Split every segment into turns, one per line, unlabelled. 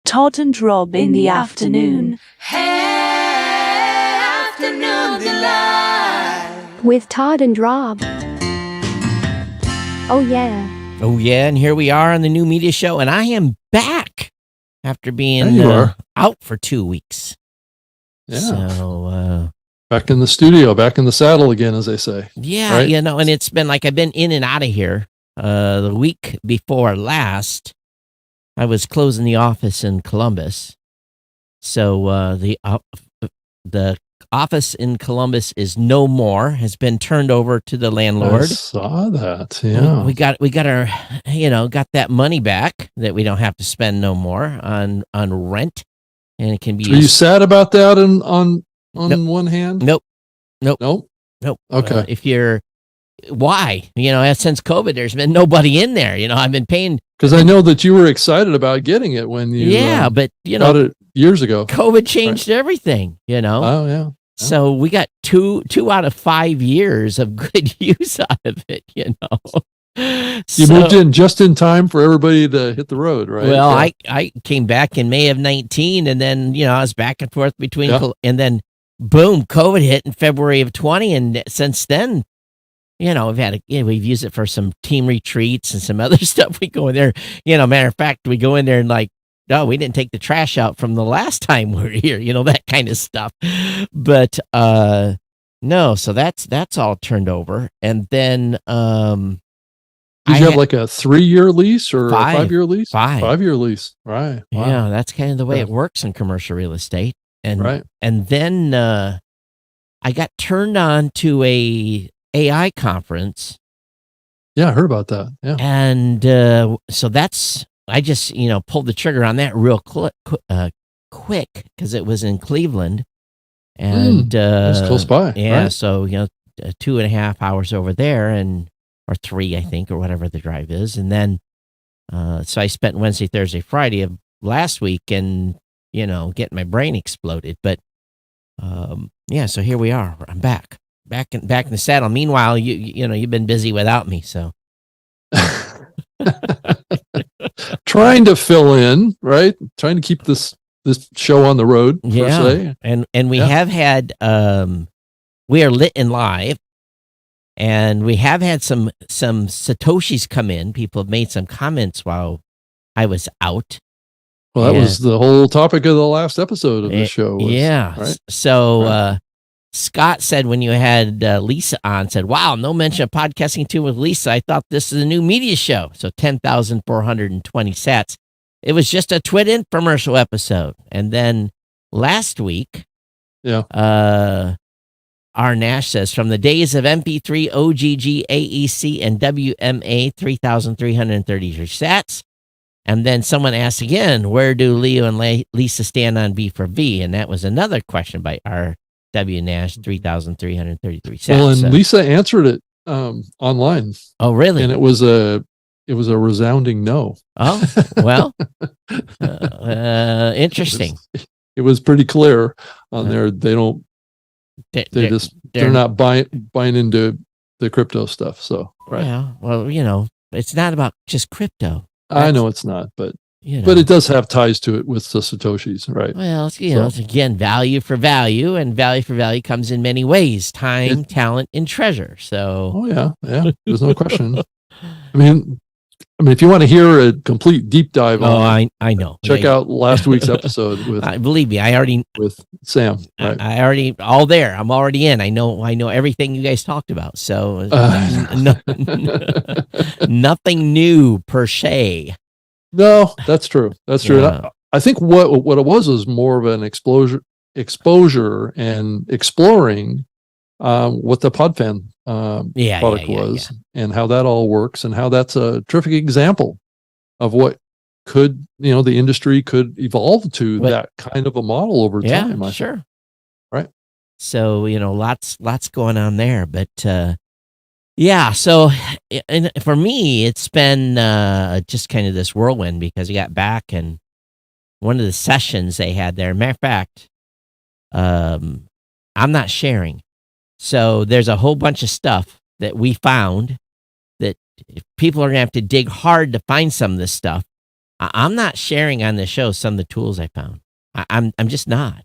Todd and Rob in the afternoon.
Hey, afternoon delight.
With Todd and Rob. Oh, yeah.
Oh, yeah, and here we are on the New Media Show, and I am back after being out for 2 weeks.
Yeah.
So,
back in the studio, back in the saddle again, as they say.
yeah,
right?
and it's been like I've been in and out of here. The week before last, I was closing the office in Columbus. So the office in Columbus is no more, has been turned over to the landlord.
I saw that, yeah.
We got our, got that money back that we don't have to spend no more on rent, and it can be.
Are you sad about that on
Nope.
one hand?
Nope.
Okay.
Why? Since COVID, there's been nobody in there. I've been paying.
Because I know that you were excited about getting it when you
but
got it years ago.
COVID changed everything.
Oh, yeah.
So we got two out of 5 years of good use out of it.
You moved in just in time for everybody to hit the road, right?
Well, I came back in May of 19, and then I was back and forth between, and then boom, COVID hit in February of 20, and since then, we've used it for some team retreats and some other stuff. We go in there, matter of fact, we go in there and we didn't take the trash out from the last time we were here, that kind of stuff. But no, so that's all turned over, and then
Did you have like a 3-year lease or a 5-year lease?
5-year
lease, right? Wow.
Yeah, that's kind of the way it works in commercial real estate, and then I got turned on to a AI conference.
Yeah, I heard about that. Yeah.
And so I just, pulled the trigger on that real quick because it was in Cleveland. And
it's close by.
Yeah.
Right?
So, 2.5 hours over there or 3, I think, or whatever the drive is. And then, so I spent Wednesday, Thursday, Friday of last week and, getting my brain exploded. But, so here we are. I'm back in the saddle. Meanwhile, you've been busy without me, so
trying to fill in, right? Trying to keep this show on the road, per se.
And we have had we are lit and live, and we have had some Satoshis come in. People have made some comments while I was out.
Well, that was the whole topic of the last episode of the show. Right?
So Scott said when you had Lisa on, said, wow, no mention of podcasting too with Lisa. I thought this is a new media show. So 10,420 sats. It was just a Twit infomercial episode. And then last week, R. Nash says, from the days of MP3, OGG, AEC, and WMA, 3,333 sats. And then someone asked again, where do Leo and Lisa stand on V for V? And that was another question by R. W. Nash, 3,333 sats.
Well, and Lisa answered it online.
Oh, really?
And it was a resounding no.
Oh, well, interesting.
It was pretty clear on there. They don't. They're not buying into the crypto stuff. So right.
Yeah. Well, it's not about just crypto.
I know it's not, but it does have ties to it with the Satoshis, right?
Well, it's again value for value, and value for value comes in many ways: time, talent, and treasure. So,
oh yeah, there's no question. I mean, if you want to hear a complete deep dive on,
I know.
Check out last week's episode with.
Believe me, I already
with Sam. Right?
I already all there. I'm already in. I know everything you guys talked about. So nothing new per se.
No, that's true. That's true. Yeah. I think what it was more of an exposure and exploring what the PodFan product was and how that all works and how that's a terrific example of what could, the industry could evolve to that kind of a model over time.
Yeah, sure.
Right.
So, lots going on there, but so and for me, it's been just kind of this whirlwind because you got back and one of the sessions they had there, matter of fact, I'm not sharing. So there's a whole bunch of stuff that we found that people are going to have to dig hard to find some of this stuff. I'm not sharing on the show some of the tools I found. I'm just not.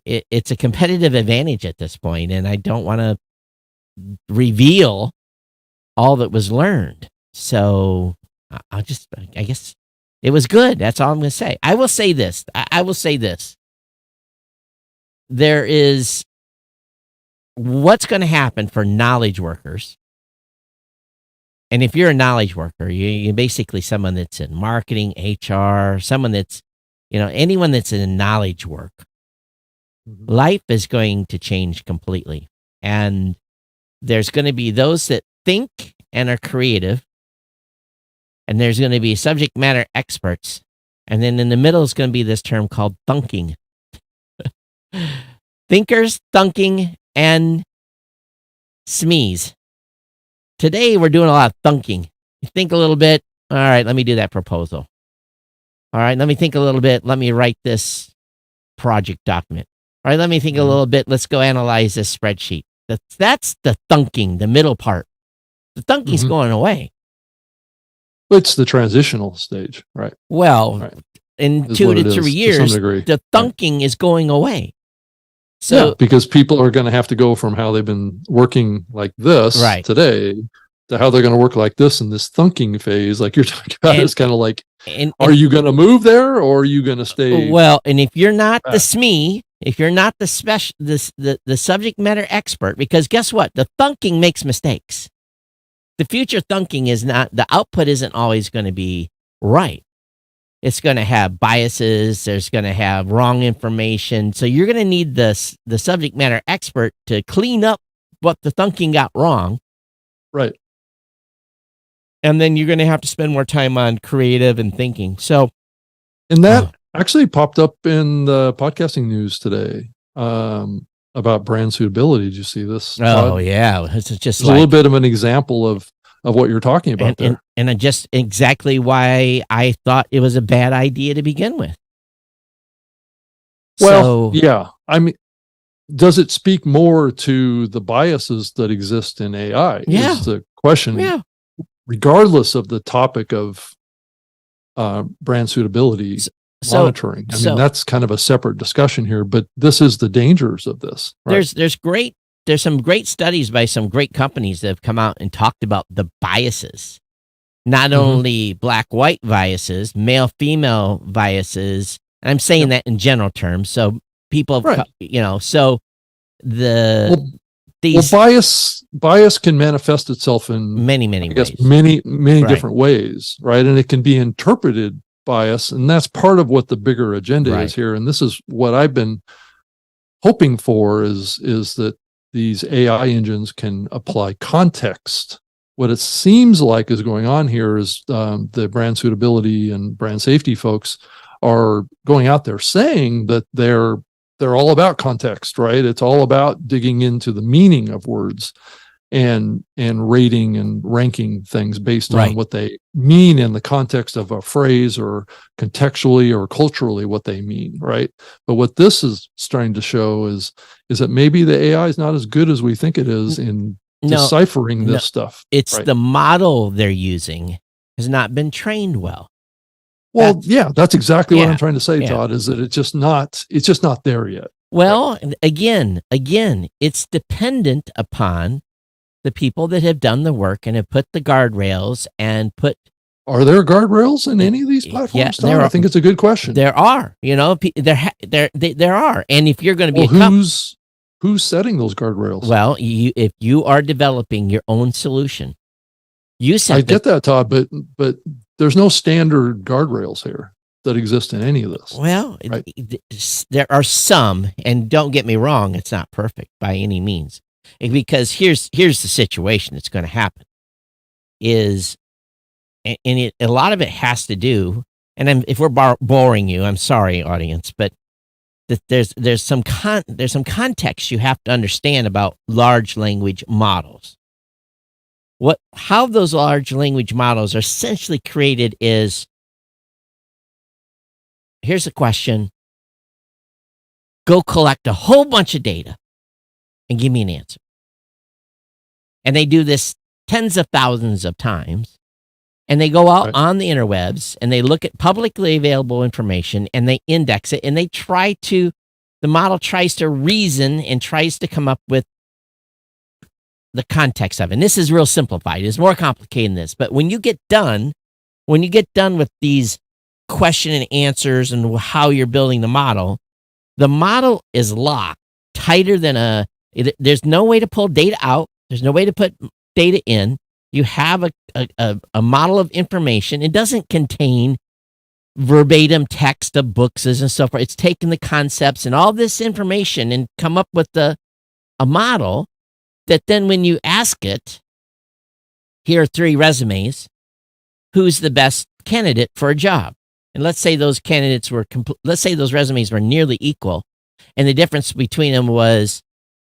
It's a competitive advantage at this point, and I don't want to reveal all that was learned. So I guess it was good. That's all I'm going to say. I will say this. I will say this. There is what's going to happen for knowledge workers. And if you're a knowledge worker, you're basically someone that's in marketing, HR, someone that's, anyone that's in knowledge work. Mm-hmm. Life is going to change completely. And there's going to be those that think and are creative. And there's going to be subject matter experts. And then in the middle is going to be this term called thunking. Thinkers, thunking, and SMEs. Today, we're doing a lot of thunking. You think a little bit. All right, let me do that proposal. All right, let me think a little bit. Let me write this project document. All right, let me think a little bit. Let's go analyze this spreadsheet. That's the thunking, the middle part. The thunking's going away.
It's the transitional stage, right?
Well, in 2 to 3 years, the thunking is going away. So,
because people are going to have to go from how they've been working like this today to how they're going to work like this in this thunking phase, like you're talking about. It's kind of like, are you going to move there, or are you going to stay?
Well, and if you're not the SME, if you're not the subject matter expert, because guess what? The thunking makes mistakes. The future thunking is not, the output isn't always going to be right. It's going to have biases. There's going to have wrong information. So you're going to need the subject matter expert to clean up what the thunking got wrong.
Right.
And then you're going to have to spend more time on creative and thinking. So,
and that actually popped up in the podcasting news today about brand suitability. Did you see this?
Oh, yeah. It's just
a little bit of an example of what you're talking about there.
And just exactly why I thought it was a bad idea to begin with.
Well, yeah. I mean, does it speak more to the biases that exist in AI?
Yeah.
Is the question.
Yeah.
Regardless of the topic of brand suitability monitoring. I mean, that's kind of a separate discussion here, but this is the dangers of this. Right?
There's some great studies by some great companies that have come out and talked about the biases, not only black-white biases, male-female biases. And I'm saying that in general terms. So people, so
bias can manifest itself in
many ways.
Many different ways, right? And it can be interpreted bias, and that's part of what the bigger agenda is here. And this is what I've been hoping for is that these AI engines can apply context. What it seems like is going on here is the brand suitability and brand safety folks are going out there saying that they're all about context, right? It's all about digging into the meaning of words and rating and ranking things based on what they mean in the context of a phrase, or contextually or culturally what they mean, right? But what this is starting to show is that maybe the AI is not as good as we think it is in deciphering this stuff.
It's the model they're using has not been trained well.
Well, that's exactly what I'm trying to say, Todd, is that it's just not there yet.
Well, again, it's dependent upon the people that have done the work and have put the guardrails and put.
Are there guardrails in any of these platforms?
Yeah,
I think it's a good question.
There are, there are. And if you're going to be
who's setting those guardrails?
Well, if you are developing your own solution,
I get that, Todd, but there's no standard guardrails here that exist in any of this.
Well, there are some, and don't get me wrong, it's not perfect by any means. Because here's the situation that's going to happen is, and a lot of it has to do, and if we're boring you, I'm sorry, audience, but there's some context you have to understand about large language models. How those large language models are essentially created is, here's a question. Go collect a whole bunch of data and give me an answer. And they do this tens of thousands of times. And they go out on the interwebs and they look at publicly available information and they index it and the model tries to reason and tries to come up with the context of it. And this is real simplified. It's more complicated than this. But when you get done with these question and answers and how you're building the model is locked tighter than there's no way to pull data out. There's no way to put data in. You have a model of information. It doesn't contain verbatim text of books and so forth. It's taken the concepts and all this information and come up with a model that then when you ask it, here are 3 resumes, who's the best candidate for a job? And let's say those candidates let's say those resumes were nearly equal. And the difference between them was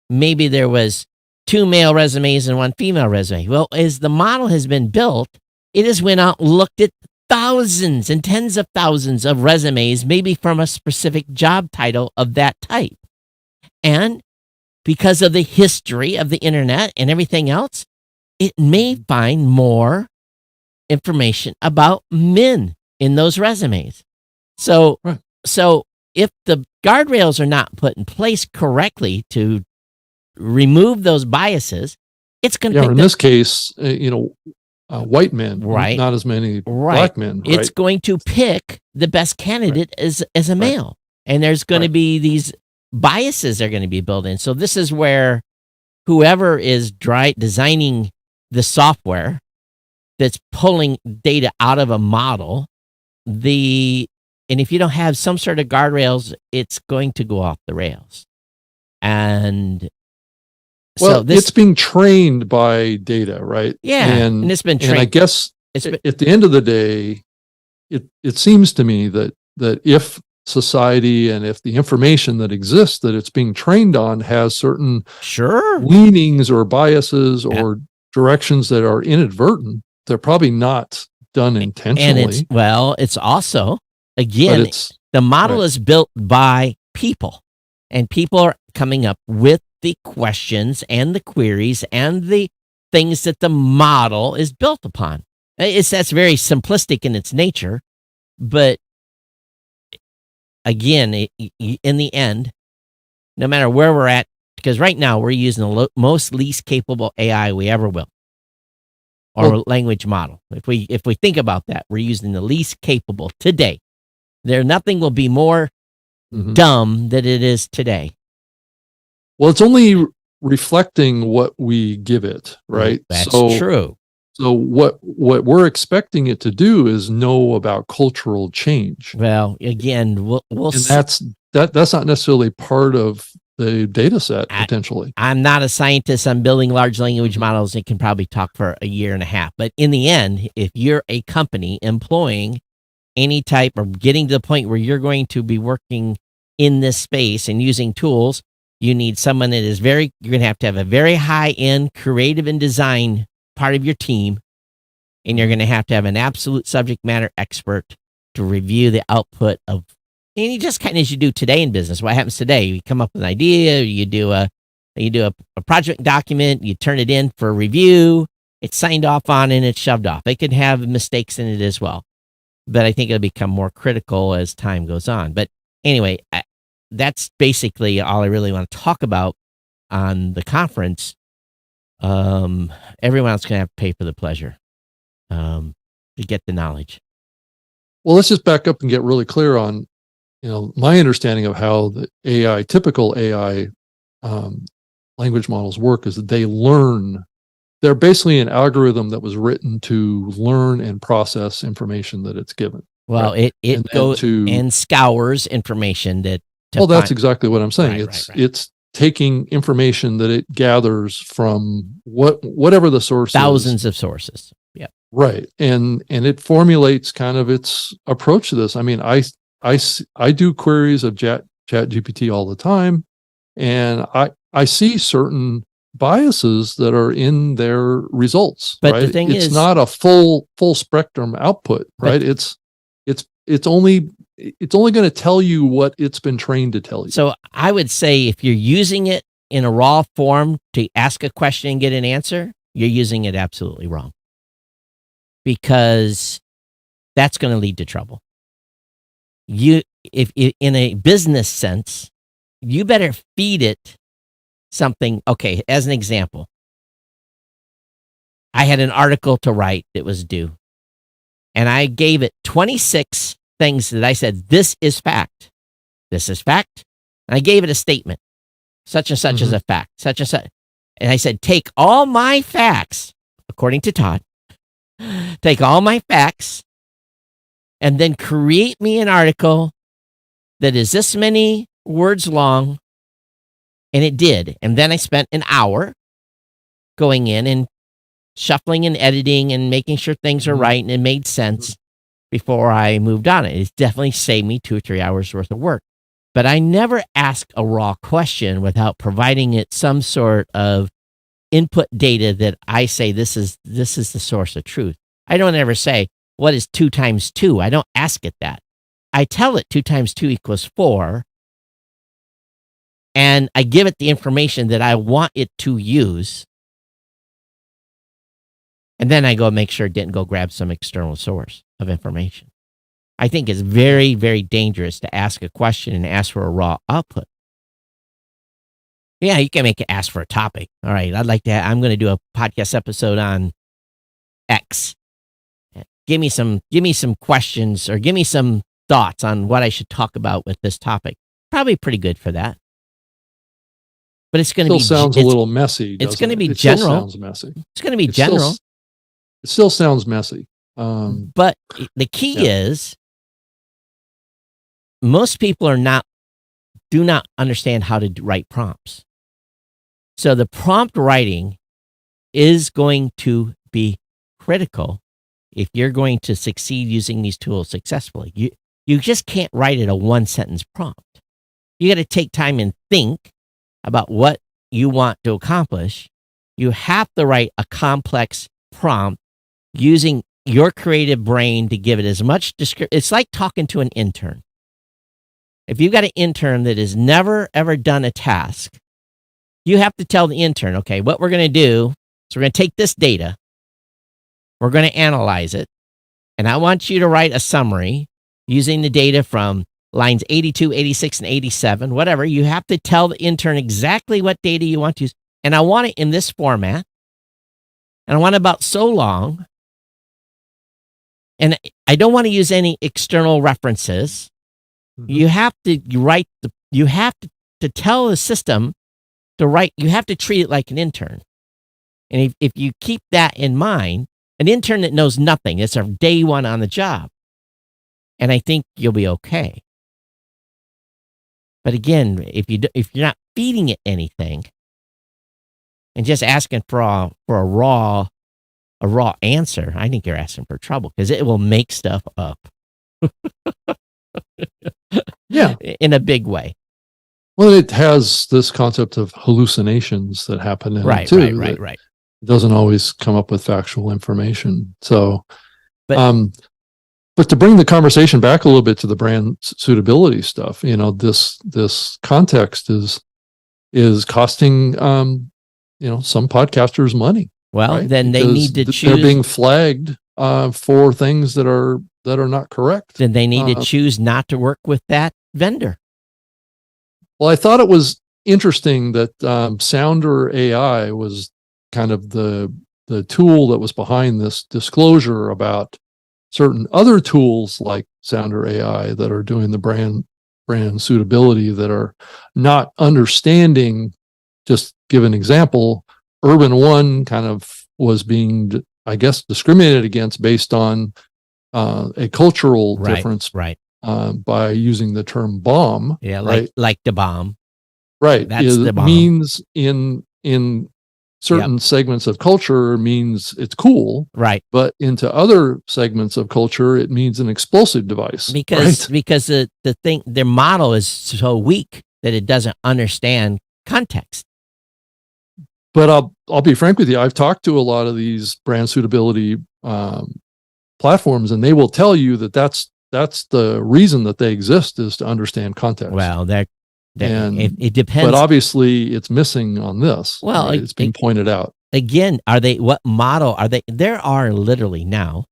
maybe there was 2 male resumes and 1 female resume. Well, as the model has been built, it has went out and looked at thousands and tens of thousands of resumes, maybe from a specific job title of that type. And because of the history of the internet and everything else, it may find more information about men in those resumes. So if the guardrails are not put in place correctly to remove those biases, it's going to
in this case, white men,
right?
Not as many black men. Right?
It's going to pick the best candidate as a male, and there's going to be these biases are going to be built in. So this is where whoever is designing the software that's pulling data out of a model, and if you don't have some sort of guardrails, it's going to go off the rails. And
it's being trained by data, right?
Yeah, and it's been trained.
And I guess at the end of the day, it seems to me that if society and if the information that exists that it's being trained on has certain leanings or biases or directions that are inadvertent, they're probably not done intentionally.
And it's also, again, the model is built by people, and people are coming up with the questions and the queries and the things that the model is built upon. That's very simplistic in its nature, but again, in the end, no matter where we're at, because right now we're using the most least capable AI we ever will, or language model. If we think about that, we're using the least capable today. Nothing will be more dumb than it is today.
Well, it's only reflecting what we give it, right?
That's true.
So what we're expecting it to do is know about cultural change.
Well, again, we'll
and that's not necessarily part of the data set potentially.
I'm not a scientist. I'm building large language models. It can probably talk for a year and a half. But in the end, if you're a company employing any type or getting to the point where you're going to be working in this space and using tools, you need someone that is you're going to have a very high-end creative and design part of your team, and you're going to have an absolute subject matter expert to review the output of, and you just kind of as you do today in business. What happens today? You come up with an idea, you do a project document, you turn it in for review, it's signed off on, and it's shoved off. It could have mistakes in it as well, but I think it'll become more critical as time goes on. But anyway, that's basically all I really want to talk about on the conference. Everyone else going to have to pay for the pleasure to get the knowledge.
Well, let's just back up and get really clear on, my understanding of how the typical AI language models work is that they learn. They're basically an algorithm that was written to learn and process information that it's given.
Well,
right?
it goes and scours information that.
That's exactly what I'm saying. It's taking information that it gathers from whatever the source
thousands
is.
Of sources. Yeah.
Right. And it formulates kind of its approach to this. I mean, I do queries of chat GPT all the time, and I see certain biases that are in their results.
But
right?
the thing
it's
is
not a full spectrum output, right? It's only going to tell you what it's been trained to tell you.
So I would say if you're using it in a raw form to ask a question and get an answer, you're using it absolutely wrong. because that's going to lead to trouble. If in a business sense, you better feed it something. Okay, as an example, I had an article to write that was due, and I gave it 26 things that I said, this is fact. This is fact. And I gave it a statement. Such and such is a fact. Such and such. And I said, take all my facts, according to Todd, take all my facts, and then create me an article that is this many words long. And it did. And then I spent an hour going in and shuffling and editing and making sure things are right and it made sense before I moved on. It's definitely saved me 2 or 3 hours worth of work. But I never ask a raw question without providing it some sort of input data that I say this is the source of truth. I don't ever say, what is 2 times 2? I don't ask it that. I tell it 2 times 2 equals 4. And I give it the information that I want it to use. And then I go make sure it didn't go grab some external source of information. I think it's very, very dangerous to ask a question and ask for a raw output. Yeah, you can make it ask for a topic. All right, I'm going to do a podcast episode on X. Give me some questions or give me some thoughts on what I should talk about with this topic. Probably pretty good for that. But it's going to be
sounds a little messy.
It's going to be
it
general.
Still sounds messy.
It's going to be general.
It still sounds messy.
But the key is most people do not understand how to write prompts. So the prompt writing is going to be critical if you're going to succeed using these tools successfully. You just can't write it a 1-sentence prompt. You got to take time and think about what you want to accomplish. You have to write a complex prompt using your creative brain to give it as much description. It's like talking to an intern. If you've got an intern that has never, ever done a task, you have to tell the intern, okay, what we're going to do is we're going to take this data, we're going to analyze it, and I want you to write a summary using the data from lines 82, 86, and 87, whatever. You have to tell the intern exactly what data you want to use. And I want it in this format. And I want it about so long. And I don't want to use any external references. You have to write you have to tell the system to write, you have to treat it like an intern. And if you keep that in mind, an intern that knows nothing, it's a day one on the job. And I think you'll be okay. But again, if you're not feeding it anything and just asking for a raw answer, I think you're asking for trouble because it will make stuff up.
Yeah,
in a big way.
Well, it has this concept of hallucinations that happen in it too. Right. It doesn't always come up with factual information. So, but to bring the conversation back a little bit to the brand suitability stuff, this context is costing some podcasters money.
Well,
right?
Then
because
they need to choose.
They're being flagged for things that are not correct.
Then they need to choose not to work with that vendor.
Well, I thought it was interesting that Sounder AI was kind of the tool that was behind this disclosure about certain other tools like Sounder AI that are doing the brand suitability that are not understanding. Just give an example, Urban One kind of was being, I guess, discriminated against based on a cultural difference, by using the term bomb.
Yeah, like the bomb.
Right.
That's the bomb.
Means in certain segments of culture means it's cool.
Right.
But into other segments of culture, it means an explosive device.
Because their model is so weak that it doesn't understand context.
But I'll be frank with you. I've talked to a lot of these brand suitability platforms, and they will tell you that that's the reason that they exist is to understand context.
Well, it depends.
But obviously, it's missing on this.
Well,
right? It's been pointed out.
Again, what model are they? There are literally now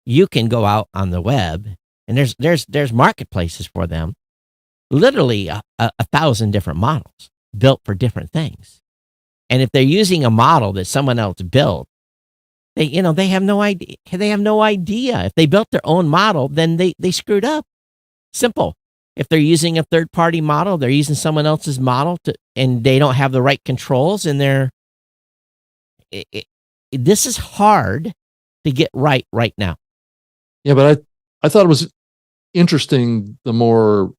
you can go out on the web, and there's marketplaces for them, literally a 1,000 different models built for different things. And if they're using a model that someone else built, they have no idea. They have no idea. If they built their own model, then they screwed up. Simple. If they're using a third-party model, they're using someone else's model and they don't have the right controls, and this is hard to get right now.
Yeah, but I thought it was interesting, the more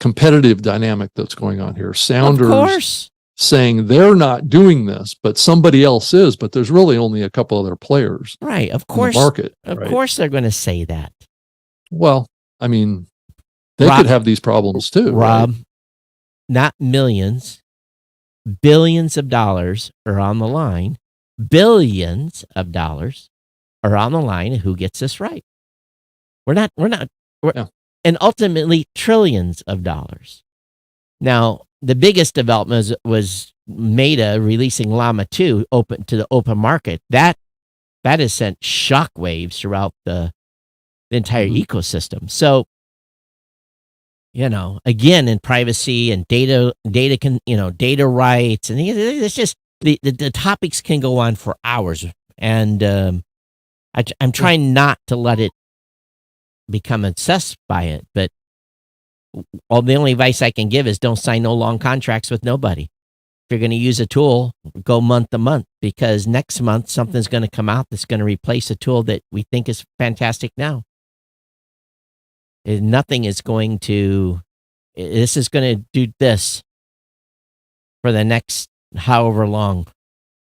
competitive dynamic that's going on here. Sounders, of course, saying they're not doing this, but somebody else is, but there's really only a couple other players.
Right. Of course.
In the market.
Of course they're going to say that.
Well, I mean, they could have these problems too.
Rob,
right?
Not millions, billions of dollars are on the line. Billions of dollars are on the line. Who gets this right? And ultimately trillions of dollars. Now, the biggest development was Meta releasing Llama 2 open to the open market. That has sent shockwaves throughout the entire ecosystem. So, again, in privacy and data rights, and it's just the topics can go on for hours. And I'm trying not to let it become obsessed by it, but the only advice I can give is don't sign no long contracts with nobody. If you're going to use a tool, go month to month, because next month something's going to come out that's going to replace a tool that we think is fantastic now. Nothing is going to, this is going to do this for the next however long.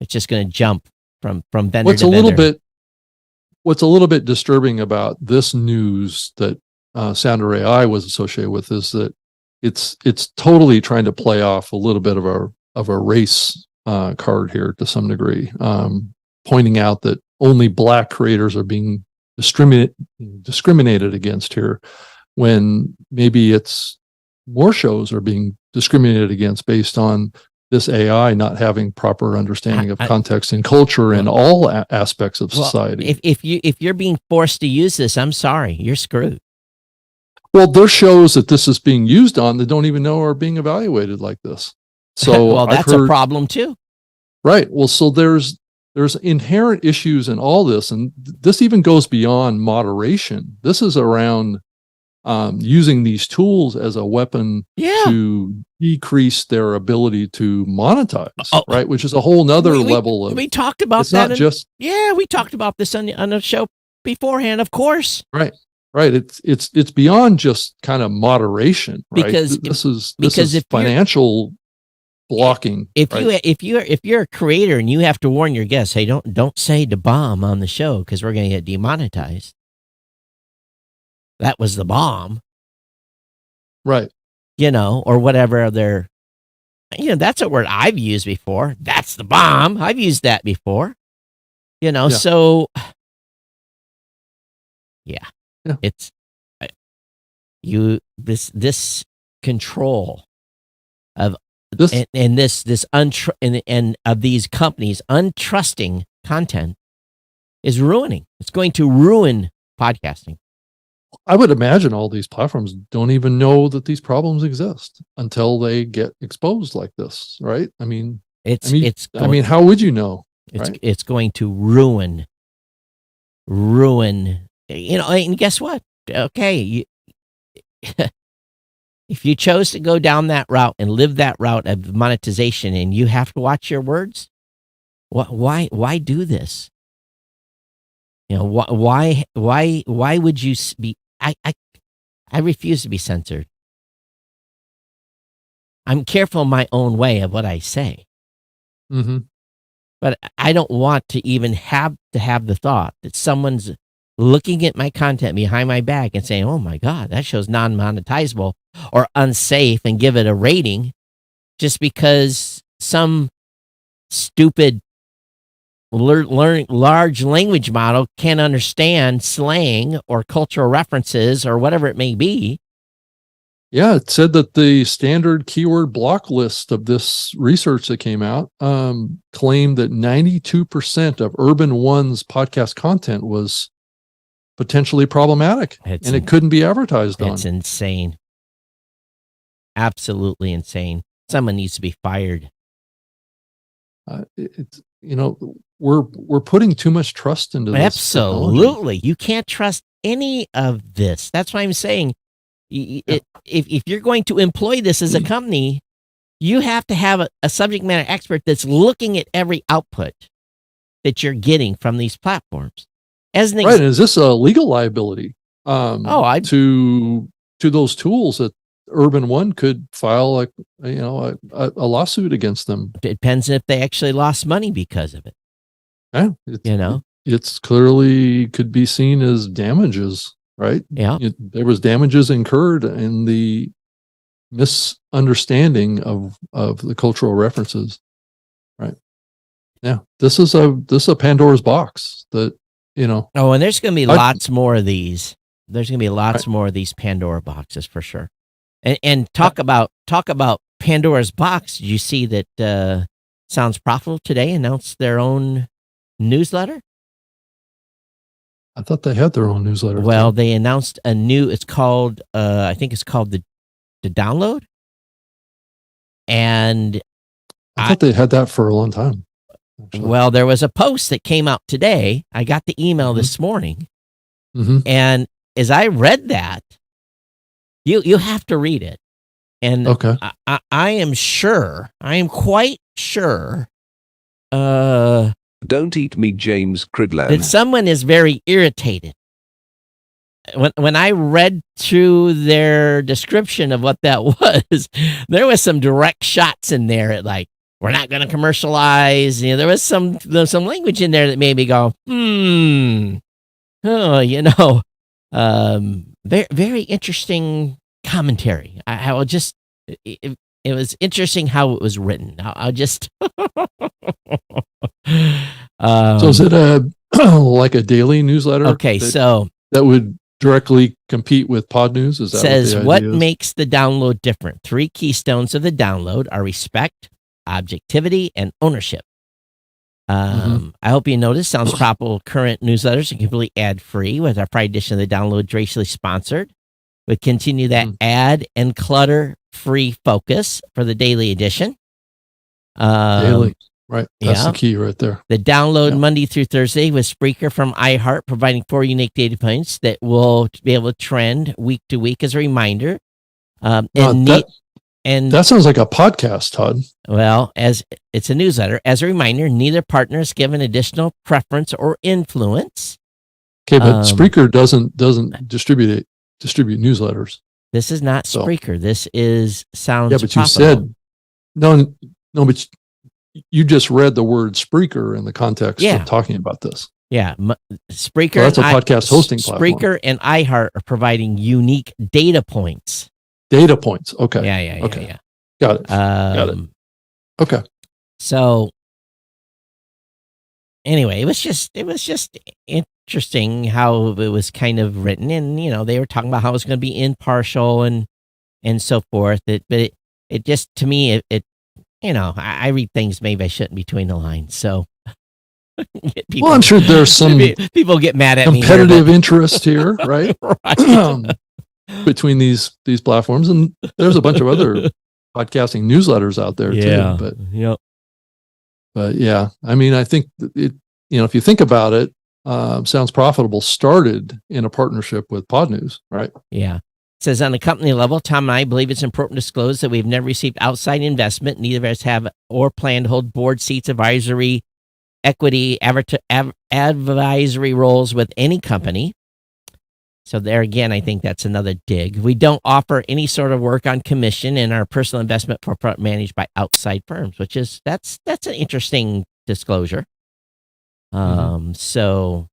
It's just going to jump from vendor to vendor.
What's a little bit disturbing about this news that Sounder AI was associated with is that it's totally trying to play off a little bit of a race card here to some degree, pointing out that only Black creators are being discriminated against here, when maybe it's more shows are being discriminated against based on this AI not having proper understanding of context and culture and all aspects of society.
If you're being forced to use this, I'm sorry, you're screwed.
Well, there's shows that this is being used on that don't even know are being evaluated like this. So
well, that's a problem too.
Right. Well, so there's inherent issues in all this, and this even goes beyond moderation. This is around using these tools as a weapon to decrease their ability to monetize, right? Which is a whole nother level of.
We talked about
it's
that. We talked about this on the show beforehand, of course.
Right. It's beyond just kind of moderation, right?
Because
this is financial blocking.
If you're a creator and you have to warn your guests, hey, don't say the bomb on the show because we're going to get demonetized. That was the bomb.
Right.
Or whatever other, that's a word I've used before. That's the bomb. I've used that before. So it's this control of this and of these companies untrusting content is ruining. It's going to ruin podcasting.
I would imagine all these platforms don't even know that these problems exist until they get exposed like this, right? I mean, how would you know?
It's going to ruin. And guess what? Okay, if you chose to go down that route and live that route of monetization, and you have to watch your words, why do this? Why would you be? I refuse to be censored. I'm careful in my own way of what I say.
Mm-hmm.
But I don't want to even have the thought that someone's looking at my content behind my back and saying, oh my God, that show's non-monetizable or unsafe, and give it a rating just because some stupid large language model can't understand slang or cultural references or whatever it may be.
Yeah, it said that the standard keyword block list of this research that came out claimed that 92% of Urban One's podcast content was potentially problematic, and it couldn't be advertised on.
It's insane. Absolutely insane. Someone needs to be fired.
It's, we're putting too much trust into this.
Absolutely. You can't trust any of this. That's why I'm saying if you're going to employ this as a company, you have to have a subject matter expert that's looking at every output that you're getting from these platforms.
Right. Is this a legal liability to those tools that Urban One could file a lawsuit against them?
It depends if they actually lost money because of it.
Yeah, it's clearly could be seen as damages, right?
Yeah.
There was damages incurred in the misunderstanding of the cultural references, right? Yeah, this is a Pandora's box that,
Oh, and there's going to be lots more of these. There's going to be lots more of these Pandora boxes for sure. And talk about Pandora's box. Did you see that Sounds Profitable today announced their own newsletter?
I thought they had their own newsletter.
Well, they announced a new. It's called. I think it's called the Download. And
I thought they had that for a long time. Actually.
Well, there was a post that came out today. I got the email this morning, and as I read that, you have to read it. And I am quite sure.
Don't eat me, James Cridland.
That someone is very irritated. When I read through their description of what that was, there was some direct shots in there at like, we're not going to commercialize. There was some language in there that made me go, very, very interesting commentary. I will just, it was interesting how it was written. I'll just.
So is it like a daily newsletter?
Okay, so
that would directly compete with Pod News. Is that
says
what
makes the download different? 3 keystones of the download are respect, objectivity, and ownership. I hope you notice Sounds Profitable current newsletters are completely ad-free, with our Friday edition of the download graciously sponsored. We continue that ad and clutter-free focus for the daily edition.
Daily, right? That's the key right there.
The download Monday through Thursday with Spreaker from iHeart, providing 4 unique data points that will be able to trend week to week as a reminder.
And that sounds like a podcast, Todd.
Well, as it's a newsletter, as a reminder, neither partner is given additional preference or influence.
Okay, but Spreaker doesn't distribute newsletters.
This is not Spreaker. This is Sounds.
Yeah, but
Profitable.
you said no, but you just read the word Spreaker in the context of talking about this.
Yeah, Spreaker.
So that's a podcast hosting platform.
Spreaker and iHeart are providing unique data points.
Data points. Okay.
Yeah.
Got it. Got it. Okay.
So anyway, it was just interesting how it was kind of written, and they were talking about how it was going to be impartial and so forth. But it just, to me, I read things maybe I shouldn't between the lines. So
well, I'm sure there's some
people get mad at
competitive interest here, right? Right. Between these platforms, and there's a bunch of other podcasting newsletters out there too. But yeah, I mean, I think it. If you think about it, Sounds Profitable started in a partnership with Pod News, right?
Yeah. It says on the company level, Tom and I believe it's important to disclose that we've never received outside investment. Neither of us have or plan to hold board seats, advisory, equity, advisory roles with any company. So there again, I think that's another dig. We don't offer any sort of work on commission, and our personal investment portfolio managed by outside firms, which is that's an interesting disclosure. So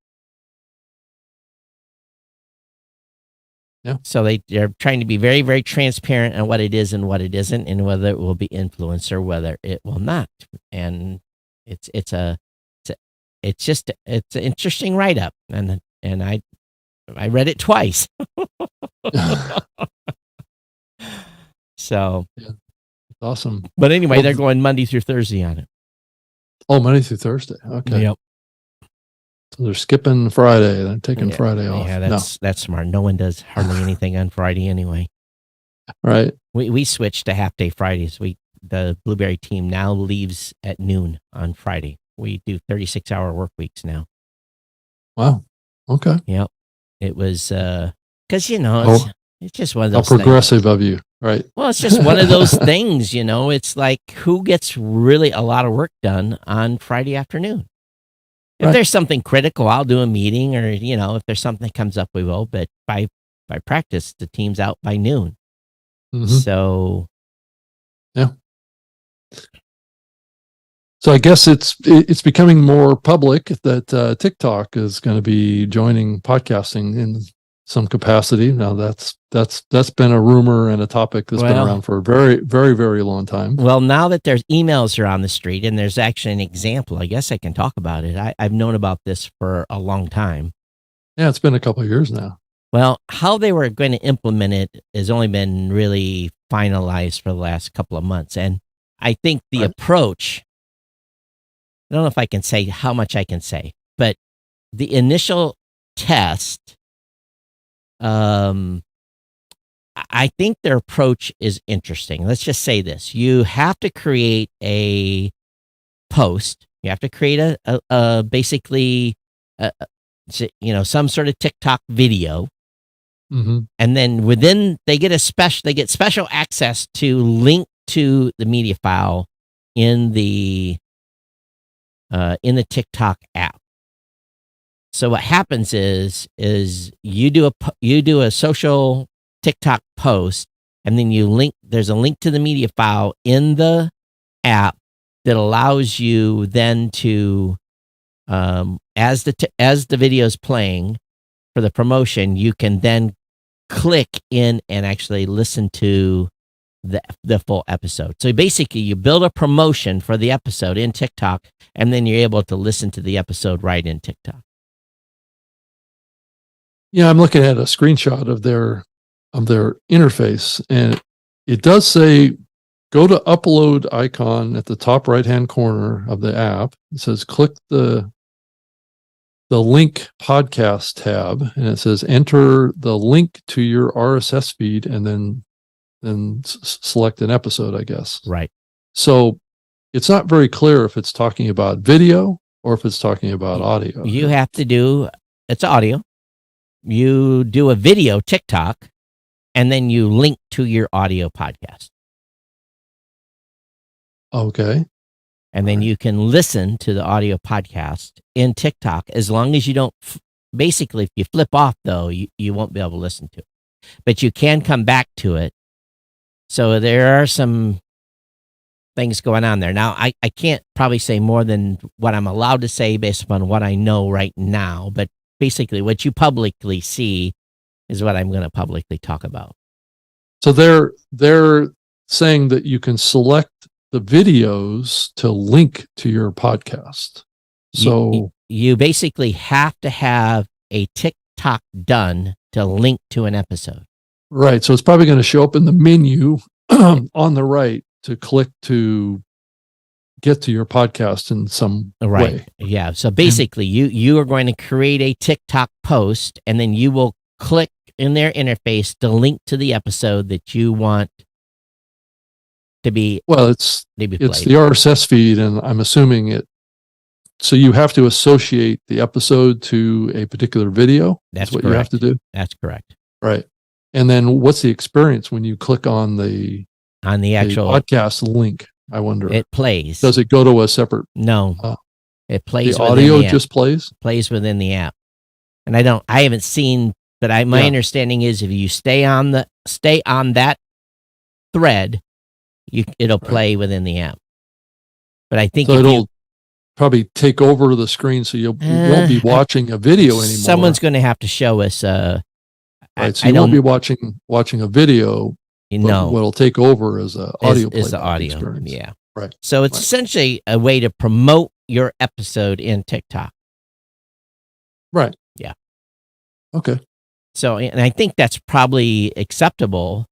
they're trying to be very, very transparent on what it is and what it isn't, and whether it will be influenced or whether it will not. And it's an interesting write up, and I read it twice. So
awesome.
But anyway, they're going Monday through Thursday on it.
Oh, Monday through Thursday. Okay.
Yep.
they're skipping Friday. They're taking Friday off.
Yeah, that's smart. No one does hardly anything on Friday anyway.
Right.
We switched to half day Fridays. The Blueberry team now leaves at noon on Friday. We do 36-hour work weeks now.
Wow. Okay.
Yep. It was because it's just one of those
how progressive of you. Right.
Well, it's just one of those things, It's like who gets really a lot of work done on Friday afternoon. If there's something critical, I'll do a meeting, or if there's something that comes up, we will. But by practice, the team's out by noon.
Mm-hmm.
So,
yeah. So I guess it's becoming more public that TikTok is going to be joining podcasting in some capacity. Now that's been a rumor and a topic that's been around for a very, very, very long time.
Well, now that there's emails are on the street, and there's actually an example, I guess I can talk about it. I've known about this for a long time.
Yeah, it's been a couple of years now.
Well, how they were going to implement it has only been really finalized for the last couple of months. And I think the approach, I don't know if I can say how much I can say, but the initial test, I think their approach is interesting. Let's just say this. You have to create a post. You have to create basically, some sort of TikTok video.
Mm-hmm.
And then they get special access to link to the media file in the TikTok app. So what happens is you do a social TikTok post, and then there's a link to the media file in the app that allows you then to as the video is playing for the promotion, you can then click in and actually listen to the full episode. So basically, you build a promotion for the episode in TikTok, and then you're able to listen to the episode right in TikTok.
Yeah, I'm looking at a screenshot of their interface, and it does say go to upload icon at the top right-hand corner of the app. It says click the link podcast tab, and it says enter the link to your RSS feed, and then select an episode, I guess.
Right.
So it's not very clear if it's talking about video or if it's talking about audio.
You have to do, it's audio. You do a video TikTok, and then you link to your audio podcast.
Okay.
And then you can listen to the audio podcast in TikTok, as long as you don't, basically, if you flip off, though, you won't be able to listen to it. But you can come back to it. So there are some things going on there. Now, I can't probably say more than what I'm allowed to say based upon what I know right now. But basically, what you publicly see is what I'm going to publicly talk about.
So they're saying that you can select the videos to link to your podcast. So
you basically have to have a TikTok done to link to an episode.
Right. So it's probably going to show up in the menu on the right to click to get to your podcast in some way.
Yeah. So basically, you are going to create a TikTok post, and then you will click in their interface to link to the episode that you want to be.
Well, it's the RSS feed, and I'm assuming it. So you have to associate the episode to a particular video.
That's
what
correct.
You have to do.
That's correct.
Right. And then what's the experience when you click on the
actual
podcast link? I wonder.
It plays.
Does it go to a separate?
No. It plays.
The audio just plays.
Plays within the app. And I haven't seen, but my understanding is if you stay on that thread, it'll play within the app. But I think
it'll probably take over the screen, so you won't be watching a video anymore.
Someone's going to have to show us.
Right, so you won't be watching a video.
No,
what'll take over is an audio.
Is the audio
experience.
Yeah,
right.
So it's essentially a way to promote your episode in TikTok.
Right.
Yeah.
Okay.
So, and I think that's probably acceptable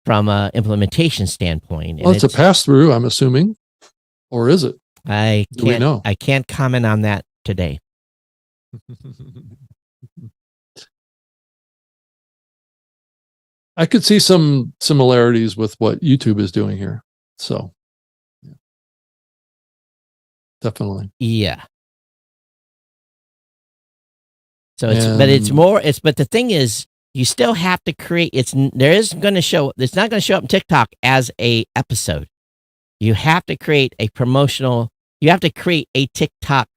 from an implementation standpoint.
Well, it's a pass through, I'm assuming, or is it?
I can't comment on that today.
I could see some similarities with what YouTube is doing here. So, yeah. Definitely.
Yeah. So but the thing is, you still have to create, it's not going to show up in TikTok as a episode. You have to create a you have to create a TikTok,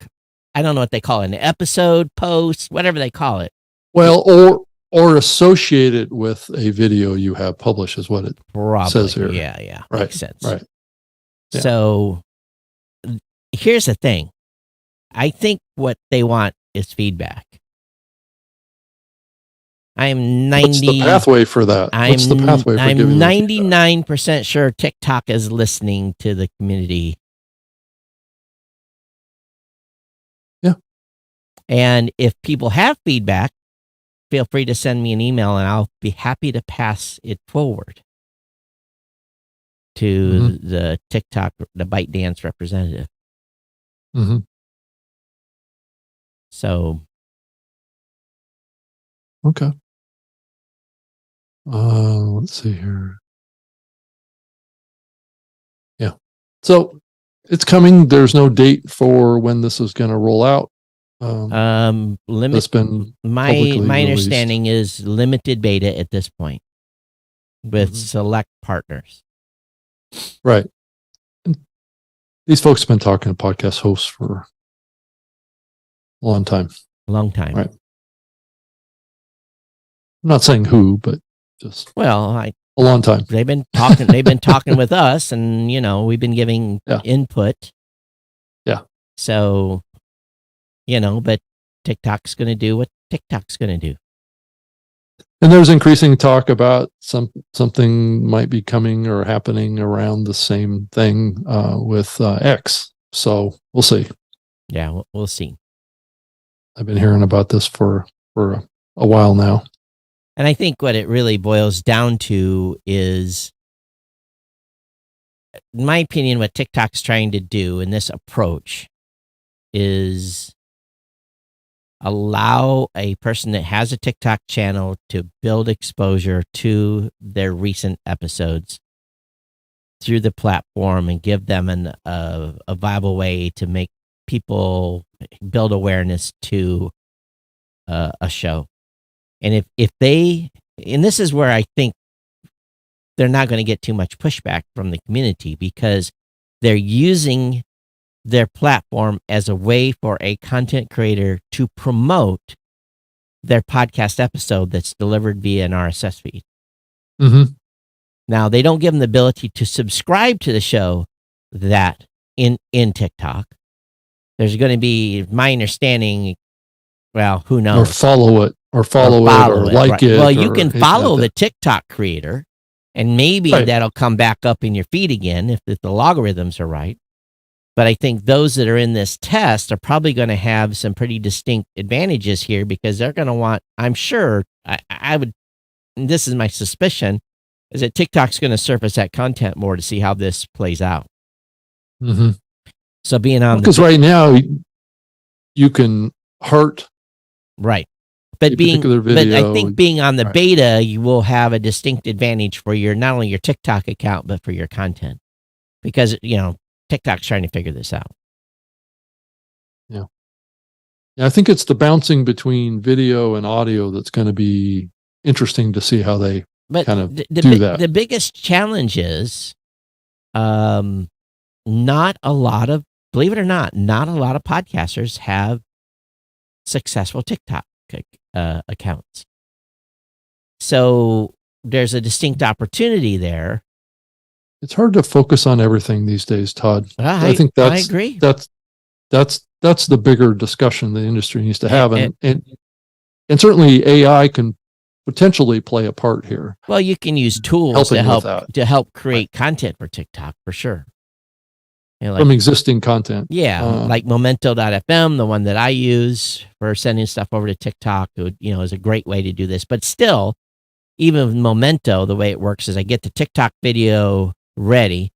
I don't know what they call it, an episode, post, whatever they call it.
Well, or associate it with a video you have published is what it says here.
Yeah.
Right.
Makes sense.
Right. Yeah.
So here's the thing. I think what they want is feedback.
What's the pathway for that? What's the pathway for giving
99% sure TikTok is listening to the community.
Yeah.
And if people have feedback, feel free to send me an email and I'll be happy to pass it forward to the TikTok, the ByteDance representative.
Mm-hmm.
So.
Okay. Let's see here. Yeah. So it's coming. There's no date for when this is going to roll out.
That's
been
my understanding is limited beta at this point with select partners.
Right. And these folks have been talking to podcast hosts for a long time. Right. I'm not saying who, but just a long time.
They've been talking. They've been talking with us, and we've been giving input.
Yeah.
So, but TikTok's going to do what TikTok's going to do.
And there's increasing talk about something might be coming or happening around the same thing with X. So we'll see.
Yeah, we'll see.
I've been hearing about this for a while now.
And I think what it really boils down to is, in my opinion, what TikTok's trying to do in this approach is allow a person that has a TikTok channel to build exposure to their recent episodes through the platform and give them a viable way to make people build awareness to a show. And if they, and this is where I think they're not going to get too much pushback from the community, because they're using their platform as a way for a content creator to promote their podcast episode that's delivered via an RSS feed.
Mm-hmm.
Now, they don't give them the ability to subscribe to the show that in TikTok. There's going to be, my understanding, well, who knows?
Or follow it, or like
right.
it.
Well, you can follow the TikTok creator, and maybe that'll come back up in your feed again if the logarithms are right. But I think those that are in this test are probably going to have some pretty distinct advantages here, because they're going to want, I'm sure, I would, and this is my suspicion, is that TikTok's going to surface that content more to see how this plays out.
Mm-hmm.
So being on,
because right now you can heart,
right? But I think being on the beta, you will have a distinct advantage for not only your TikTok account, but for your content, because TikTok's trying to figure this out.
Yeah, I think it's the bouncing between video and audio that's going to be interesting to see how they kind of do that.
The biggest challenge is, not a lot of, believe it or not a lot of podcasters have successful TikTok accounts. So there's a distinct opportunity there.
It's hard to focus on everything these days, Todd. I think I
agree.
That's the bigger discussion the industry needs to have, and certainly AI can potentially play a part here.
Well, you can use tools to help create content for TikTok for sure.
From existing content.
Yeah, like Momento.fm, the one that I use for sending stuff over to TikTok, is a great way to do this. But still, even with Momento, the way it works is I get the TikTok video ready,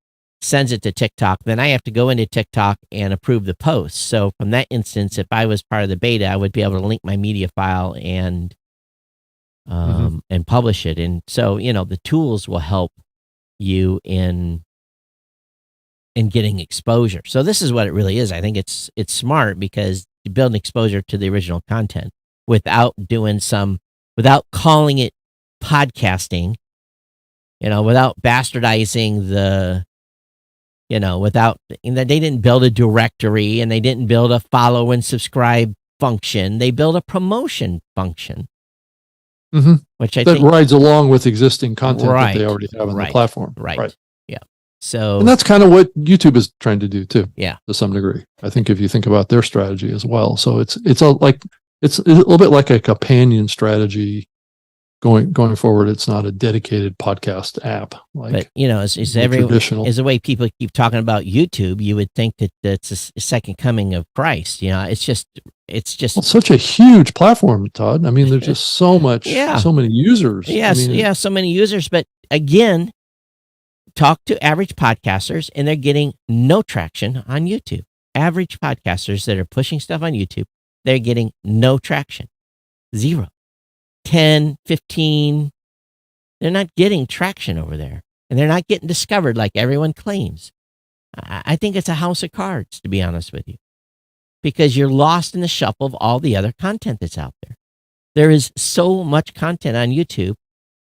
sends it to TikTok. Then I have to go into TikTok and approve the post. So from that instance, if I was part of the beta, I would be able to link my media file and publish it. And so, the tools will help you in getting exposure. So this is what it really is. I think it's smart because you build an exposure to the original content without calling it podcasting, without bastardizing they didn't build a directory and they didn't build a follow and subscribe function. They build a promotion function. Which I think
rides along with existing content that they already have on the platform.
Right. Yeah. So,
and that's kind of what YouTube is trying to do too.
Yeah.
To some degree, I think if you think about their strategy as well, so it's a little bit like a companion strategy going forward. It's not a dedicated podcast app.
But is the way people keep talking about YouTube. You would think that that's a second coming of Christ. It's just
such a huge platform, Todd. I mean, there's just so many users.
Yes, so many users. But again, talk to average podcasters, and they're getting no traction on YouTube. Average podcasters that are pushing stuff on YouTube, they're getting no traction. 0, 10, 15. They're not getting traction over there, and they're not getting discovered like everyone claims. I think it's a house of cards, to be honest with you, because you're lost in the shuffle of all the other content that's out there. There is so much content on YouTube.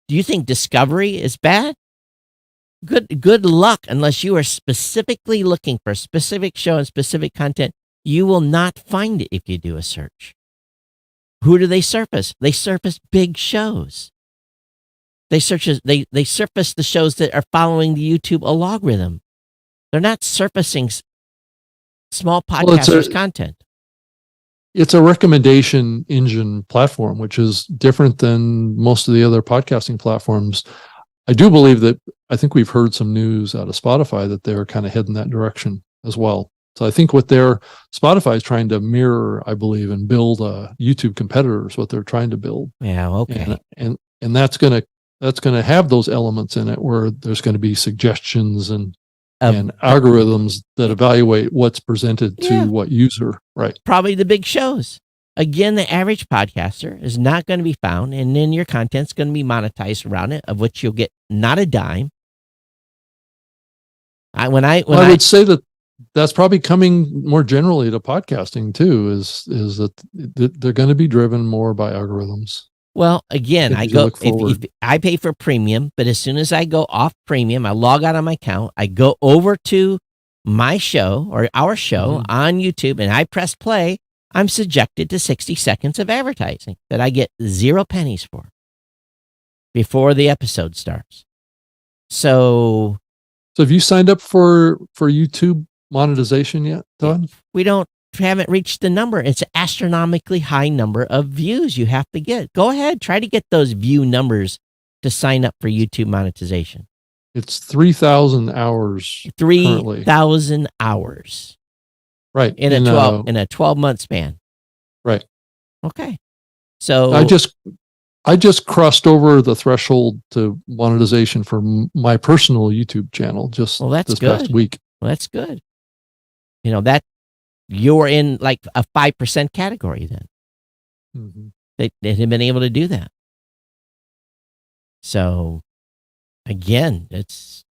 Do you think discovery is bad? Good luck, unless you are specifically looking for a specific show and specific content. You will not find it if you do a search. Who do they surface? They surface big shows. They surface the shows that are following the YouTube algorithm. They're not surfacing small podcasters' content.
It's a recommendation engine platform, which is different than most of the other podcasting platforms. I do believe that I think we've heard some news out of Spotify that they're kind of heading that direction as well. So I think what Spotify is trying to mirror, I believe, and build a YouTube competitor is what they're trying to build.
Yeah, okay.
And that's gonna have those elements in it where there's going to be suggestions and algorithms that evaluate what's presented to what user. Right.
Probably the big shows. Again, the average podcaster is not going to be found, and then your content's going to be monetized around it, of which you'll get not a dime. I would
say that's probably coming more generally to podcasting too. Is that they're going to be driven more by algorithms.
Well, again, if I pay for premium, but as soon as I go off premium, I log out on my account, I go over to my show or our show on YouTube, and I press play. I'm subjected to 60 seconds of advertising that I get 0 pennies for before the episode starts. So
have you signed up for YouTube monetization yet, Todd?
We haven't reached the number. It's an astronomically high number of views you have to get. Go ahead, try to get those view numbers to sign up for YouTube monetization.
It's 3,000 hours.
3,000 hours.
Right.
In a 12-month span.
Right.
Okay. So
I just crossed over the threshold to monetization for my personal YouTube channel this past week.
Well, that's good. That you're in like a 5% category then. They have been able to do that. So again, it's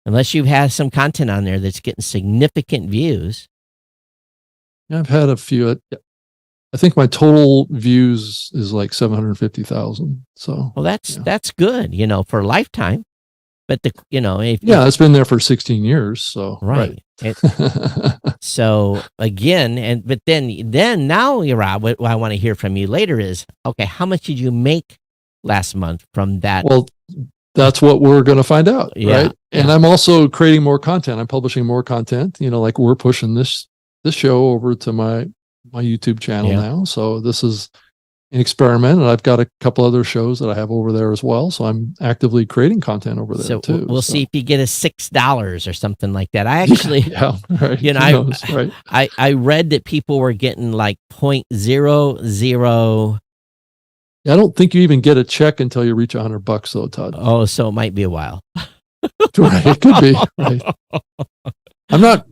unless you've had some content on there that's getting significant views.
Yeah, I've had a few. I think my total views is like 750,000. So
that's good, for a lifetime. But
it's been there for 16 years. So
right. So again, but then now, Rob, what I want to hear from you later is, okay, how much did you make last month from that?
Well, that's what we're going to find out, right? And I'm also creating more content. I'm publishing more content. Like we're pushing this show over to my YouTube channel now. So this is an experiment, and I've got a couple other shows that I have over there as well. So I'm actively creating content over there too.
We'll see if you get a $6 or something like that. I actually,
right.
I read that people were getting like 0.00.
I don't think you even get a check until you reach $100 though, Todd.
Oh, so it might be a while.
Right, it could be. Right. I'm not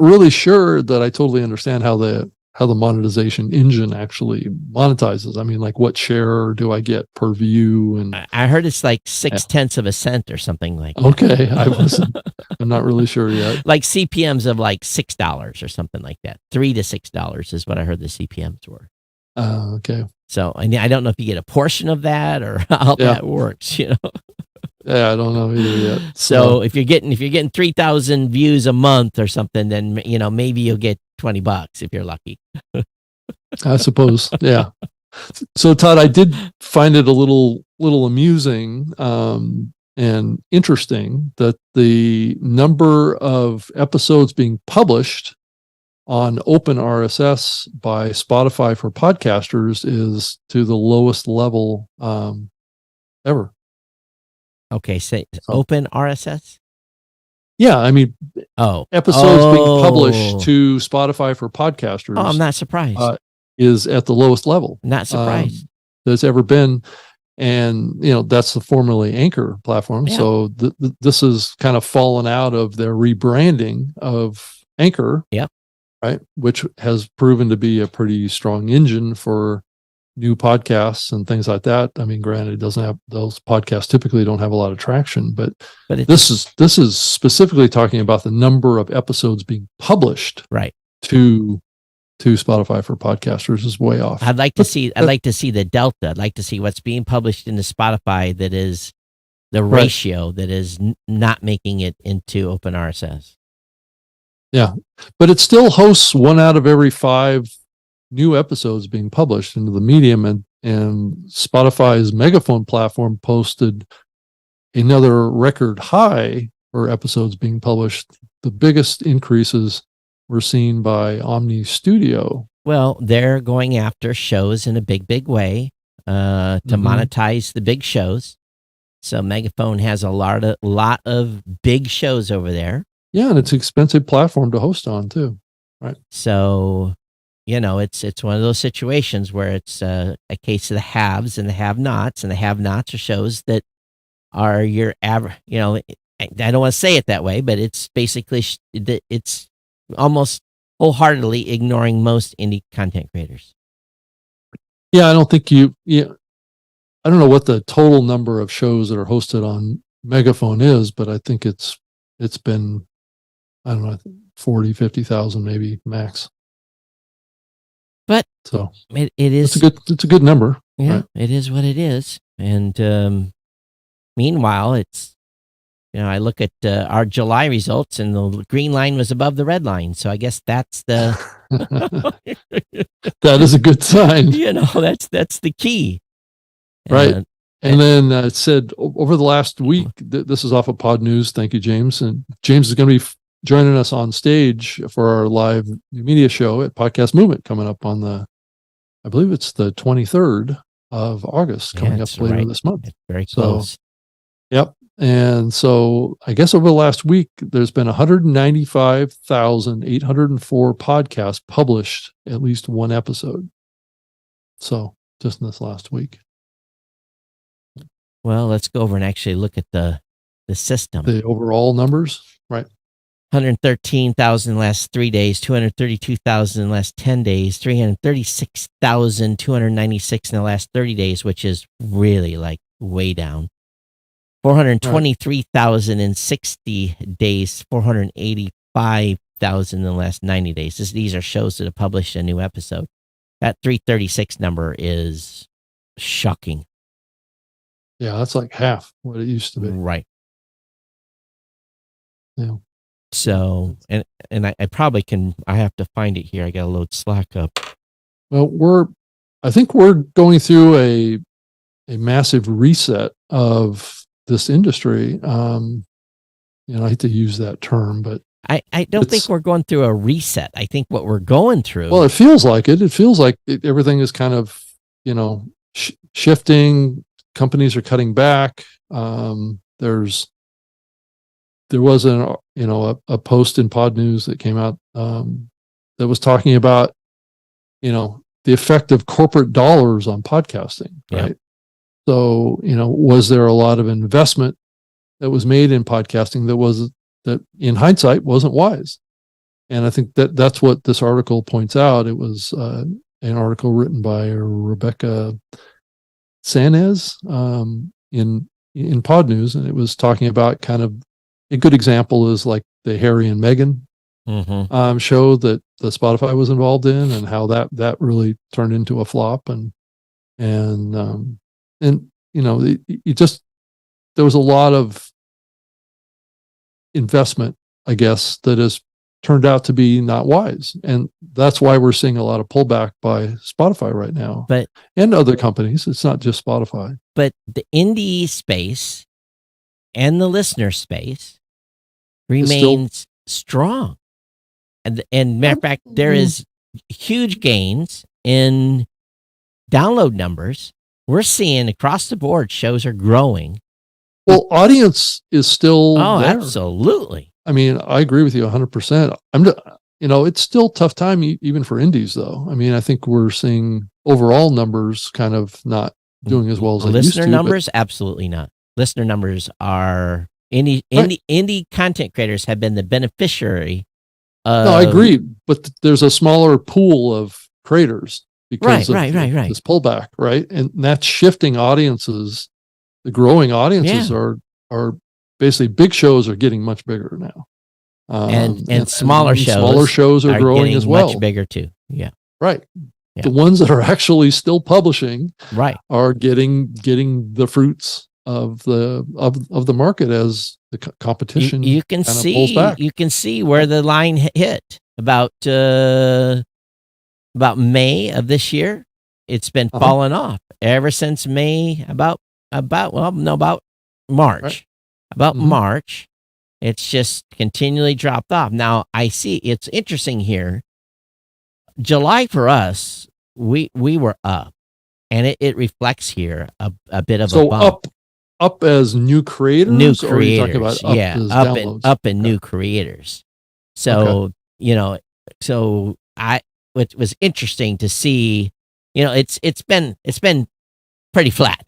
really sure that I totally understand how the monetization engine actually monetizes. I mean, like, what share do I get per view? And
I heard it's like 0.6 of a cent or something like that.
Okay, I'm not really sure yet.
Like CPMs of like $6 or something like that. $3 to $6 is what I heard the CPMs were.
Okay.
So I don't know if you get a portion of that or how that works, you know.
Yeah, I don't know either yet.
So if you're getting 3,000 views a month or something, then maybe you'll get $20 if you're lucky.
I suppose. Yeah. So Todd, I did find it a little amusing and interesting that the number of episodes being published on open RSS by Spotify for podcasters is to the lowest level ever.
Okay, say open RSS?
Yeah, I mean, episodes being published to Spotify for podcasters.
Oh, I'm not surprised.
Is at the lowest level.
Not surprised.
That's ever been. And, that's the formerly Anchor platform. Yeah. So this has kind of fallen out of their rebranding of Anchor.
Yep.
Right. Which has proven to be a pretty strong engine for new podcasts and things like that. I mean, granted, it doesn't have, those podcasts typically don't have a lot of traction, but this is specifically talking about the number of episodes being published to Spotify for podcasters is way off.
I'd like to see the delta. I'd like to see what's being published into Spotify that is the ratio that is not making it into open RSS.
Yeah, but it still hosts 1 out of every 5 new episodes being published into the medium, and Spotify's Megaphone platform posted another record high for episodes being published. The biggest increases were seen by Omni Studio.
Well, they're going after shows in a big way to monetize the big shows. So Megaphone has a lot of big shows over there.
Yeah, and it's an expensive platform to host on too, right?
So, it's one of those situations where it's a case of the haves and the have-nots, and the have-nots are shows that are your average. I don't want to say it that way, but it's basically it's almost wholeheartedly ignoring most indie content creators.
Yeah, I don't think I don't know what the total number of shows that are hosted on Megaphone is, but I think it's been, I don't know, 40, 50,000 maybe max.
But
so
it is
it's a good number.
Yeah,
right?
It is what it is. And meanwhile, it's I look at our July results, and the green line was above the red line. So I guess that's the
that is a good sign.
That's the key.
Right. And then it said over the last week, this is off of Pod News. Thank you, James. And James is going to be joining us on stage for our live new media show at Podcast Movement coming up on I believe it's the 23rd of August, coming up later this month.
It's very close.
Yep. And so I guess over the last week, there's been 195,804 podcasts published, at least one episode. So just in this last week.
Well, let's go over and actually look at the system.
The overall numbers, right?
113,000 in the last 3 days, 232,000 in the last 10 days, 336,296 in the last 30 days, which is really like way down. 423,000 in 60 days, 485,000 in the last 90 days. These are shows that have published a new episode. That 336 number is shocking.
Yeah, that's like half what it used to be.
Right.
Yeah.
So, and I probably can, I have to find it here. I got to load Slack up.
Well, I think we're going through a massive reset of this industry. I hate to use that term, but
I don't think we're going through a reset. I think what we're going through.
Well, it feels like it. It feels like everything is kind of, shifting. Companies are cutting back. There was a post in Pod News that came out that was talking about, the effect of corporate dollars on podcasting, right? So, was there a lot of investment that was made in podcasting that in hindsight wasn't wise. And I think that's what this article points out. It was an article written by Rebecca Sanez in Pod News, and it was talking about kind of a good example is like the Harry and Meghan show that the Spotify was involved in, and how that really turned into a flop, and you know, it just, there was a lot of investment, I guess, that has turned out to be not wise, and that's why we're seeing a lot of pullback by Spotify right now, and other companies. It's not just Spotify,
but the indie space and the listener space remains strong, and matter of fact, there is huge gains in download numbers. We're seeing across the board shows are growing.
Well, audience is still there.
Absolutely.
I mean, I agree with you 100%. It's still a tough time even for indies, though. I mean, I think we're seeing overall numbers kind of not doing as well as they used to.
Listener numbers, absolutely not. Listener numbers are indie content creators have been the beneficiary of.
No, I agree, but there's a smaller pool of creators because of this pullback, right? And that's shifting audiences. The growing audiences are basically, big shows are getting much bigger now,
and smaller
shows are growing as well,
much bigger too. Yeah,
right. Yeah. The ones that are actually still publishing, are getting the fruits of the market as the competition.
You can see where the line hit about May of this year. It's been falling off ever since May. About March. Right. About March, it's just continually dropped off. Now, I see it's interesting here. July for us, we were up, and it reflects here a bit of a bump.
Up as new creators?
New creators,
or are you talking about up as
up in new creators. So, what was interesting to see, it's been pretty flat.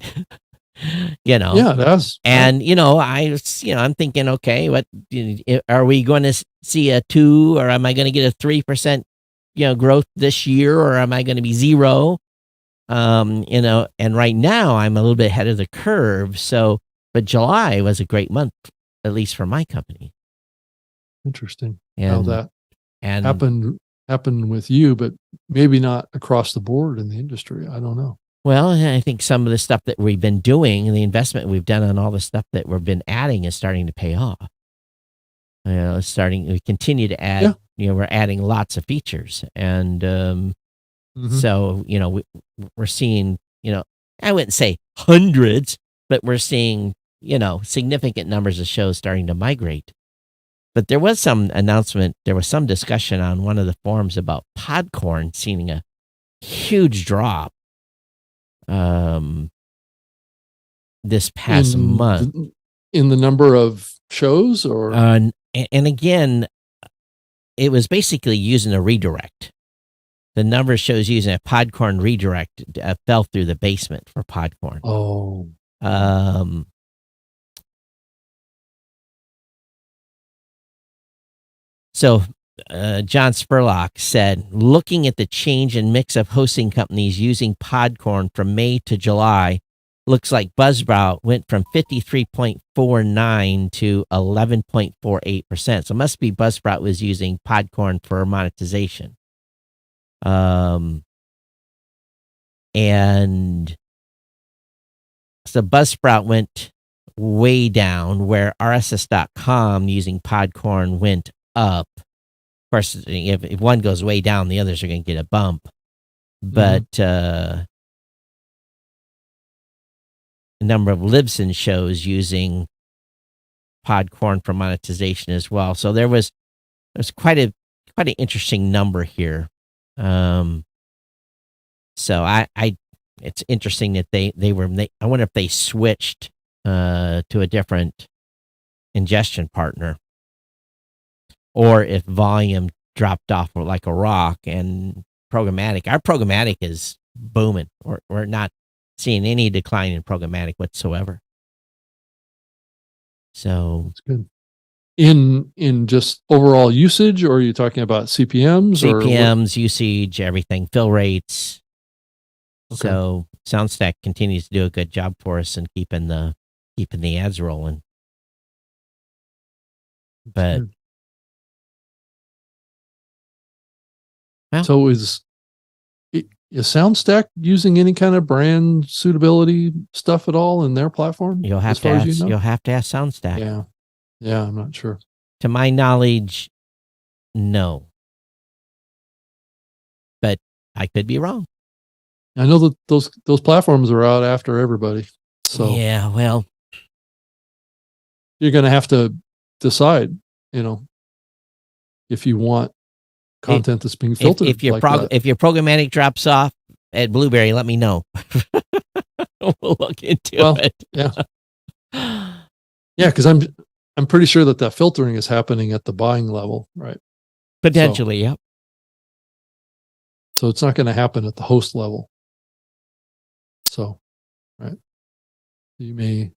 Yeah, it has.
And I'm thinking, okay, what are we going to see, a 2, or am I going to get a 3% growth this year, or am I going to be 0? And right now I'm a little bit ahead of the curve. But July was a great month, at least for my company.
Interesting how that happened with you, but maybe not across the board in the industry. I don't know.
Well, I think some of the stuff that we've been doing and the investment we've done on all the stuff that we've been adding is starting to pay off. We continue to add, we're adding lots of features. And so, we're seeing, I wouldn't say hundreds, but we're seeing, significant numbers of shows starting to migrate. But there was some announcement, there was some discussion on one of the forums about Podcorn seeing a huge drop this past month
in the number of shows, or
and again, it was basically using a redirect. The number of shows using a Podcorn redirect fell through the basement for Podcorn. So John Spurlock said, looking at the change in mix of hosting companies using Podcorn from May to July, looks like Buzzsprout went from 53.49 to 11.48%. So it must be Buzzsprout was using Podcorn for monetization. And so Buzzsprout went way down, where RSS.com using Podcorn went up. Of course, if one goes way down, the others are going to get a bump. But a number of Libsyn shows using Podcorn for monetization as well. So there's quite an interesting number here. So it's interesting that I wonder if they switched to a different ingestion partner, or if volume dropped off like a rock, and our programmatic is booming. We're not seeing any decline in programmatic whatsoever. So
that's good. In just overall usage, or are you talking about CPMs?
CPMs, usage, everything, fill rates.
Okay.
So SoundStack continues to do a good job for us in keeping the ads rolling. But
so is SoundStack using any kind of brand suitability stuff at all in their platform?
You'll have to ask SoundStack.
Yeah, I'm not sure.
To my knowledge, no. But I could be wrong.
I know that those platforms are out after everybody. So
yeah, well,
you're going to have to decide, if you want content that's being filtered.
If your programmatic drops off at Blueberry, let me know. We'll look into it.
Yeah. Yeah, because I'm pretty sure that filtering is happening at the buying level, right?
Potentially, yep.
So it's not going to happen at the host level. So, right. You may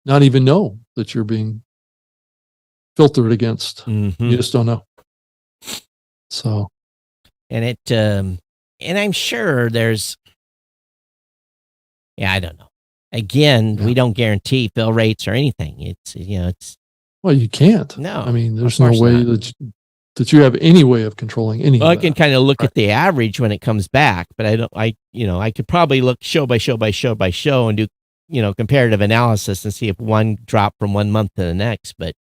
not even know that you're being filtered against.
Mm-hmm.
You just don't know. So,
and I'm sure there's, I don't know. Again, we don't guarantee fill rates or anything. It's
well, you can't.
No,
I mean, there's no way that you have any way of controlling any.
Well, I can kind of look at the average when it comes back, but I could probably look show by show and do, comparative analysis and see if one dropped from 1 month to the next. But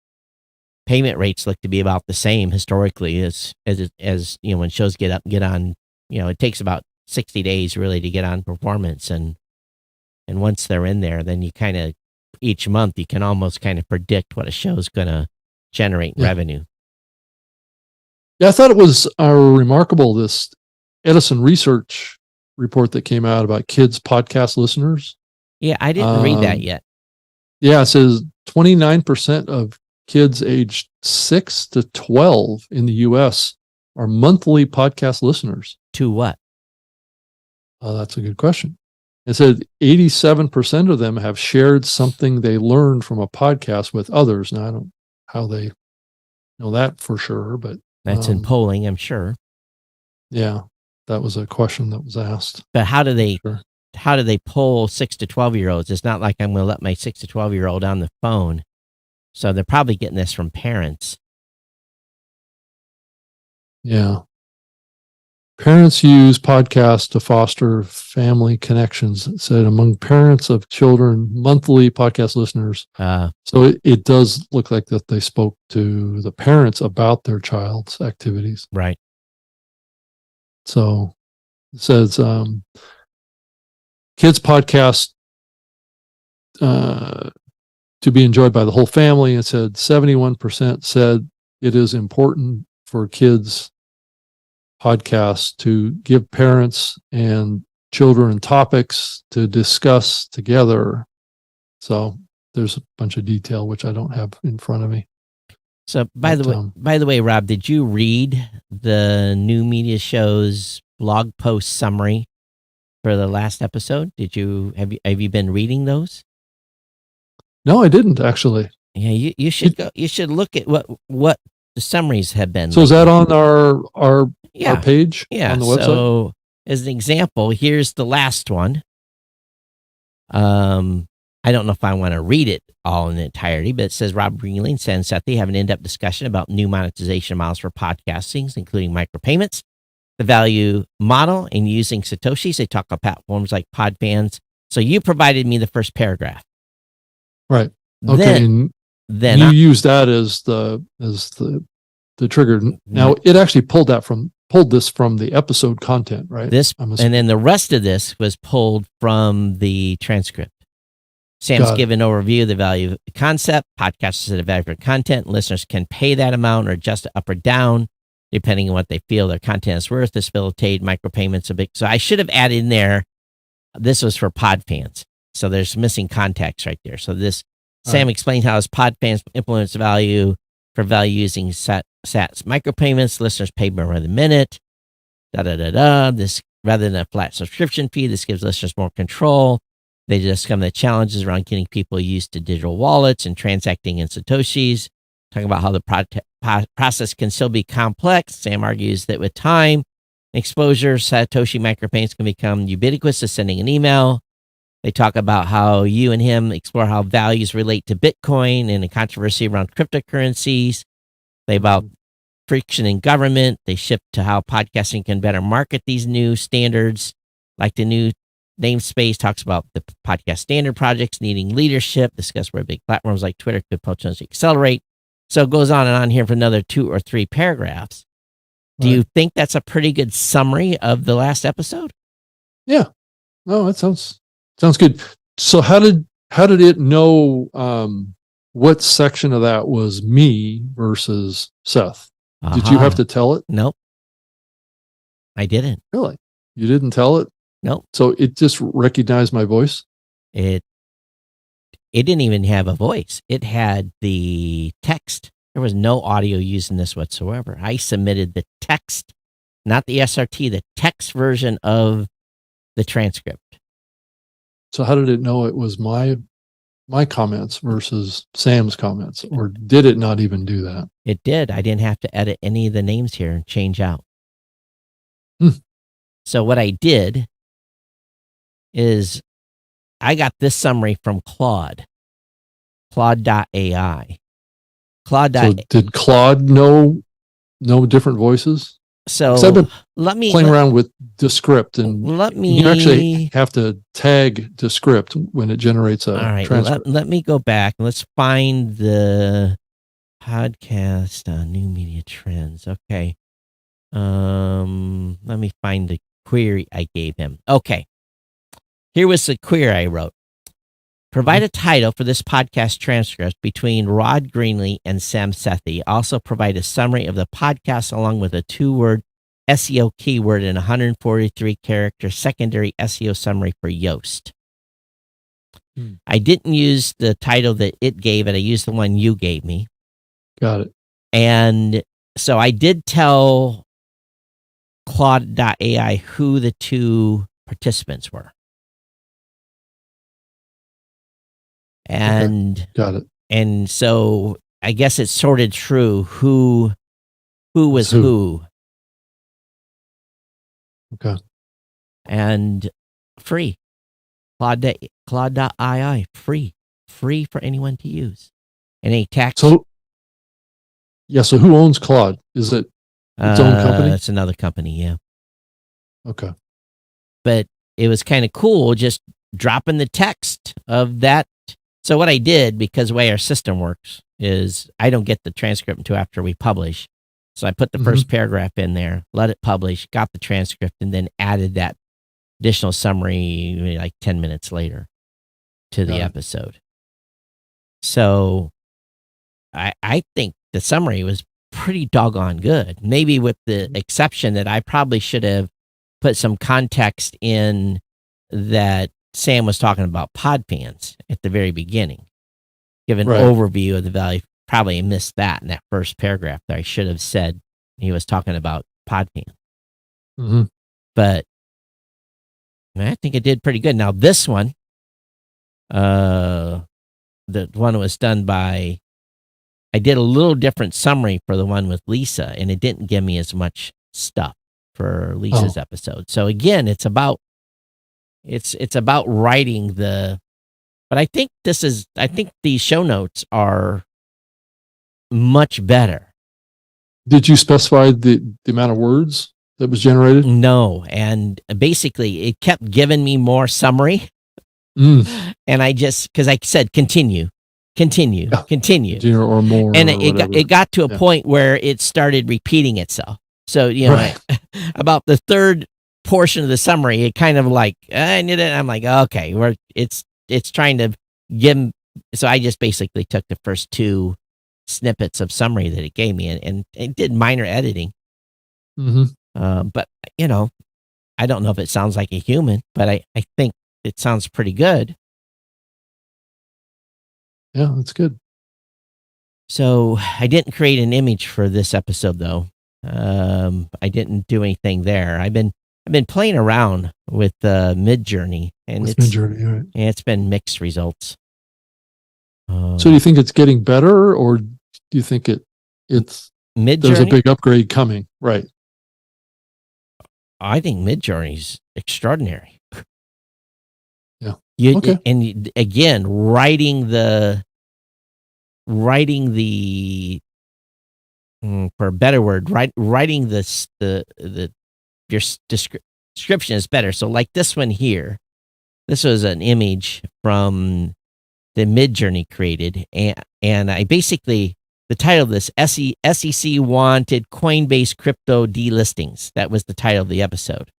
payment rates look to be about the same historically as when shows get on, it takes about 60 days really to get on performance. And once they're in there, then you kind of, each month you can almost kind of predict what a show's going to generate revenue.
Yeah, I thought it was remarkable, this Edison research report that came out about kids' podcast listeners.
Yeah, I didn't read that yet.
Yeah, it says 29% of kids aged 6 to 12 in the U.S. are monthly podcast listeners.
To what?
That's a good question. It said 87% of them have shared something they learned from a podcast with others. Now, I don't know how they know that for sure, but
that's in polling, I'm sure.
Yeah, that was a question that was asked.
But how do they poll 6 to 12-year-olds? It's not like I'm going to let my 6 to 12-year-old on the phone. So they're probably getting this from parents.
Yeah. Parents use podcasts to foster family connections. It said among parents of children, monthly podcast listeners. So it does look like that they spoke to the parents about their child's activities.
Right.
So it says kids podcast to be enjoyed by the whole family. It said 71% said it is important for kids podcasts to give parents and children topics to discuss together. So there's a bunch of detail which I don't have in front of me.
So by the way, Rob, did you read the New Media Show's blog post summary for the last episode? Have you been reading those?
No, I didn't actually.
Yeah, you should go. You should look at what the summaries have been.
So is that on our page on the website?
So as an example, here's the last one. I don't know if I want to read it all in entirety, but it says Rob Greenlee and Sam Sethi have an in-depth discussion about new monetization models for podcasting, including micropayments, the value model, and using Satoshis. They talk about platforms like Podfans. So you provided me the first paragraph.
Right. Okay. Then you use that as the trigger. Now it actually pulled this from the episode content, right?
And then the rest of this was pulled from the transcript. Sam's given an overview of the value of the concept. Podcasters set a value for content. Listeners can pay that amount or adjust it up or down, depending on what they feel their content is worth. This facilitate micropayments a bit. So I should have added in there, this was for Podfans. So there's missing context right there. So Sam explained how his Podfans implements value for value using SATs micropayments. Listeners pay more by the minute. This rather than a flat subscription fee. This gives listeners more control. They discuss the challenges around getting people used to digital wallets and transacting in Satoshis. Talking about how the process can still be complex. Sam argues that with time, exposure, Satoshi micropayments can become ubiquitous as sending an email. They talk about how you and him explore how values relate to Bitcoin and the controversy around cryptocurrencies. They about friction in government. They shift to how podcasting can better market these new standards, like the new namespace talks about the podcast standard projects needing leadership, discuss where big platforms like Twitter could potentially accelerate. So it goes on and on here for another 2 or 3 paragraphs. Do you think that's a pretty good summary of the last episode?
Yeah. No, that sounds good. So how did it know what section of that was me versus Seth? Did you have to tell it?
Nope. I didn't.
Really? You didn't tell it?
Nope.
So it just recognized my voice?
It didn't even have a voice. It had the text. There was no audio used in this whatsoever. I submitted the text, not the SRT, the text version of the transcript.
So how did it know it was my comments versus Sam's comments? Or did it not even do that?
It did. I didn't have to edit any of the names here and change out. So what I did is I got this summary from Claude. Claude.ai.
So did Claude know different voices?
So
I've been
let me
playing around with Descript, and you actually have to tag Descript when it generates a transcript.
Let me go back and let's find the podcast new media trends. Okay. Let me find the query I gave him. Okay. Here was the query I wrote. Provide a title for this podcast transcript between Rod Greenlee and Sam Sethi. Also provide a summary of the podcast along with a 2-word SEO keyword and 143-character secondary SEO summary for Yoast. I didn't use the title that it gave it. I used the one you gave me.
Got it.
And so I did tell Claude.ai who the 2 participants were. And
okay. Got it.
And so I guess it sorted through who was who.
Okay.
And free. Claude.ai, free for anyone to use. And a tax.
So who owns Claude? Is it its own company?
It's another company, yeah.
Okay.
But it was kind of cool just dropping the text of that. So what I did, because the way our system works, is I don't get the transcript until after we publish. So I put the first paragraph in there, let it publish, got the transcript, and then added that additional summary like 10 minutes later to the episode. So I think the summary was pretty doggone good. Maybe with the exception that I probably should have put some context in that Sam was talking about pod fans at the very beginning. Give an overview of the value. Probably missed that in that first paragraph that I should have said he was talking about pod fans. But I think it did pretty good. Now this one, the one was done by, I did a little different summary for the one with Lisa, and it didn't give me as much stuff for Lisa's episode. So again, it's about writing but I think these show notes are much better.
Did you specify the amount of words that was generated?
No. And basically it kept giving me more summary. And I just, cause I said, continue
or more.
And it got to a point where it started repeating itself. So, about the third portion of the summary, it kind of like I need it. I'm like, okay, it's trying to give. So I just basically took the first 2 snippets of summary that it gave me and it did minor editing. But I don't know if it sounds like a human, but I think it sounds pretty good.
Yeah, that's good.
So I didn't create an image for this episode though. I didn't do anything there. I've been I've been playing around with Midjourney, and
with Midjourney, right.
and it's been mixed results.
So do you think it's getting better, or do you think it's
Midjourney?
There's a big upgrade coming, right?
I think Midjourney's extraordinary.
Yeah.
Okay. And again, writing the for a better word, writing your description is better. So like this one here, this was an image from the Midjourney created, and I basically, the title of this, SEC wanted Coinbase crypto delistings. That was the title of the episode.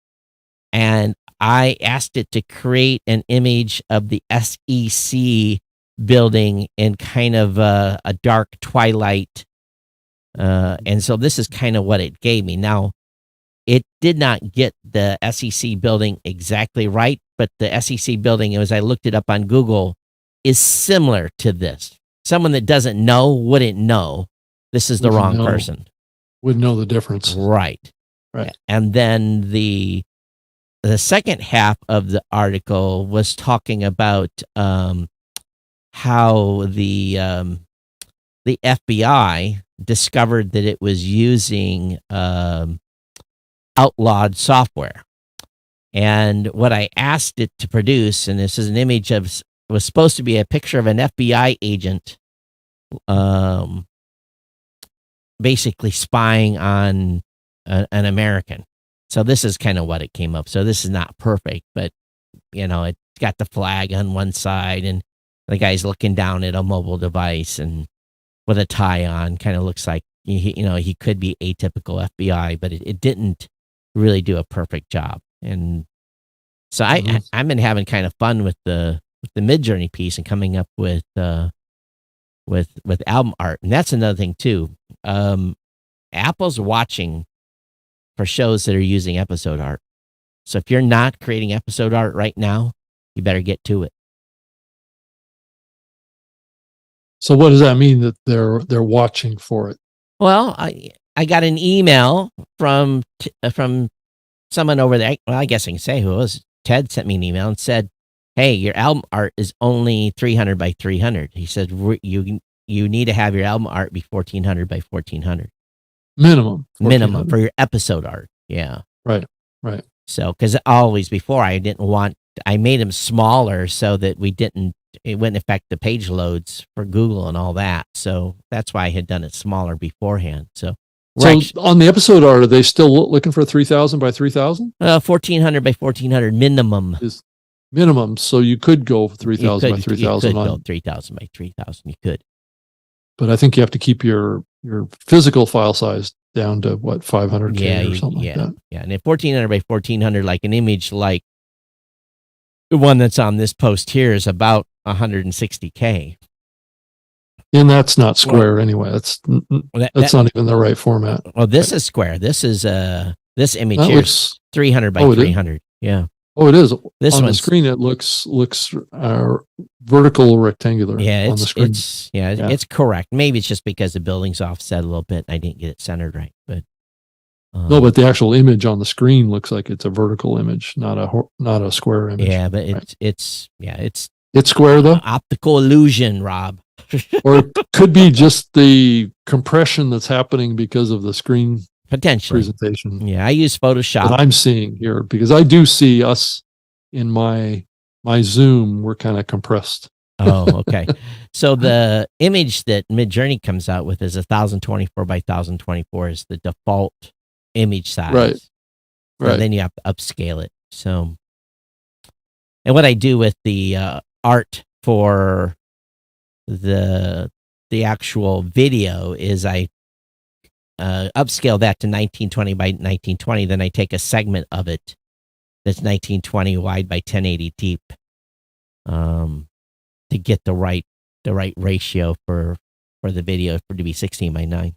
And I asked it to create an image of the SEC building in kind of a dark twilight. And so this is kind of what it gave me. Now, it did not get the SEC building exactly right, but the SEC building, as I looked it up on Google, is similar to this. Someone that doesn't know wouldn't know this is the wrong person.
Wouldn't know the difference.
Right. And then the second half of the article was talking about how the FBI discovered that it was using outlawed software. And what I asked it to produce, and this is an image of, was supposed to be a picture of an FBI agent basically spying on an American. So this is kind of what it came up. So this is not perfect, but it's got the flag on one side and the guy's looking down at a mobile device and with a tie on, kind of looks like he could be atypical FBI, but it didn't really do a perfect job. And so I've been having kind of fun with the Midjourney piece and coming up with album art. And that's another thing too. Apple's watching for shows that are using episode art. So if you're not creating episode art right now, you better get to it.
So what does that mean that they're watching for it?
Well, I got an email from someone over there. Well, I guess I can say who it was. Ted sent me an email and said, "Hey, your album art is only 300 by 300." He said, "You need to have your album art be 1400 by 1400
minimum
for your episode art." Yeah.
Right.
So, because always before I made them smaller so that it wouldn't affect the page loads for Google and all that. So that's why I had done it smaller beforehand. So
on the episode art, are they still looking for 3000 by 3000?
1400 by 1400 minimum.
Is minimum. So you could go 3000 by 3000.
You could go 3000 by 3000. You could.
But I think you have to keep your physical file size down to 500K or something like that.
Yeah. And at 1400 by 1400, like an image like the one that's on this post here is about 160K.
And that's not square anyway. That's not even the right format.
Well, this is square. This is this image here is 300 by 300. Yeah.
Oh, it is.
This
on the screen, it looks vertical rectangular.
Yeah,
on the screen.
It's correct. Maybe it's just because the building's offset a little bit. I didn't get it centered right, but
no. But the actual image on the screen looks like it's a vertical image, not a square image.
Yeah, but it's
square though.
Optical illusion, Rob.
Or it could be just the compression that's happening because of the screen
potentially
presentation.
Yeah, I use Photoshop.
That I'm seeing here, because I do see us in my Zoom. We're kind of compressed.
Oh, okay. So the image that Midjourney comes out with is 1024 by 1024 is the default image size.
Right.
And then you have to upscale it. So, and what I do with the art for the actual video is I upscale that to 1920 by 1920. Then I take a segment of it that's 1920 wide by 1080 deep to get the right ratio for the video to be 16 by 9.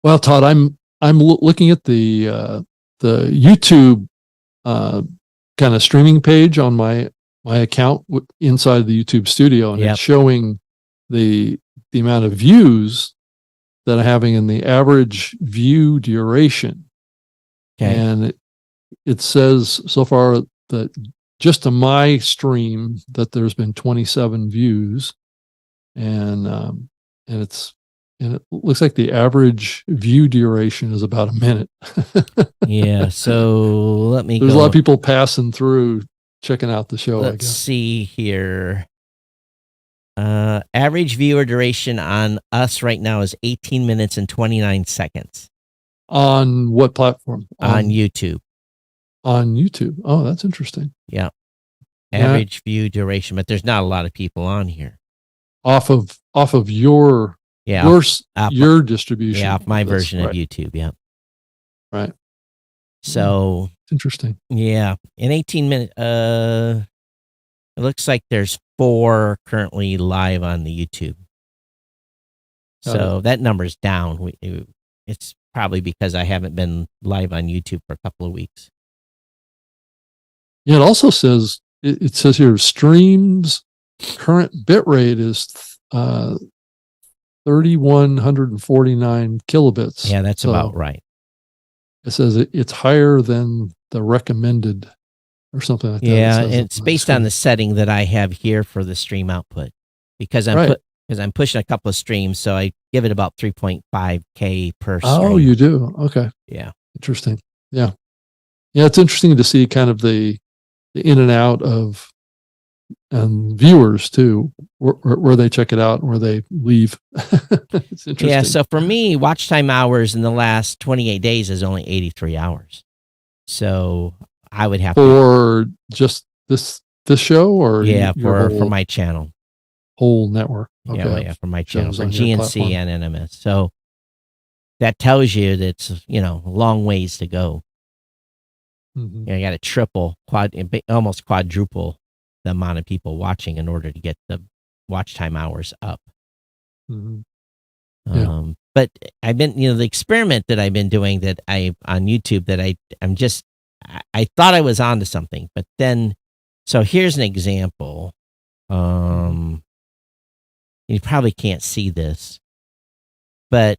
Well, Todd, I'm looking at the YouTube kind of streaming page on my account inside the YouTube studio, and it's showing the amount of views that I'm having in the average view duration.
Okay.
And it says so far that just to my stream that there's been 27 views, and it looks like the average view duration is about a minute.
Yeah. So let me.
There's a lot of people passing through, checking out the show.
Let's see here. Average viewer duration on us right now is 18 minutes and 29 seconds.
On what platform?
On YouTube.
On YouTube. Oh, that's interesting.
Yeah. Average view duration, but there's not a lot of people on here.
Off of your your distribution.
Yeah, off my version of YouTube. Yeah.
Right.
So
interesting.
Yeah. In 18 minutes, it looks like there's 4 currently live on the YouTube. So that number's down. It's probably because I haven't been live on YouTube for a couple of weeks.
Yeah, it also says, it says here, streams current bit rate is 3,149 kilobits.
Yeah, that's about right.
It says it's higher than the recommended or something like that.
Yeah, it's based on the setting that I have here for the stream output, because I'm pushing a couple of streams, so I give it about 3.5K per stream.
Oh, you do? Okay.
Yeah.
Interesting. Yeah. Yeah, it's interesting to see kind of the in and out of viewers too, where they check it out and where they leave. It's interesting.
Yeah, so for me, watch time hours in the last 28 days is only 83 hours. So I would have
for just this show, or
for my channel,
whole network.
Okay. Yeah, for my channel, for GNC and NMS. So that tells you that it's a long ways to go.
Mm-hmm.
You got to triple, almost quadruple the amount of people watching in order to get the watch time hours up.
Mm-hmm.
Yeah. But I've been, the experiment that I've been doing on YouTube that I thought I was onto something, but then, so here's an example. You probably can't see this, but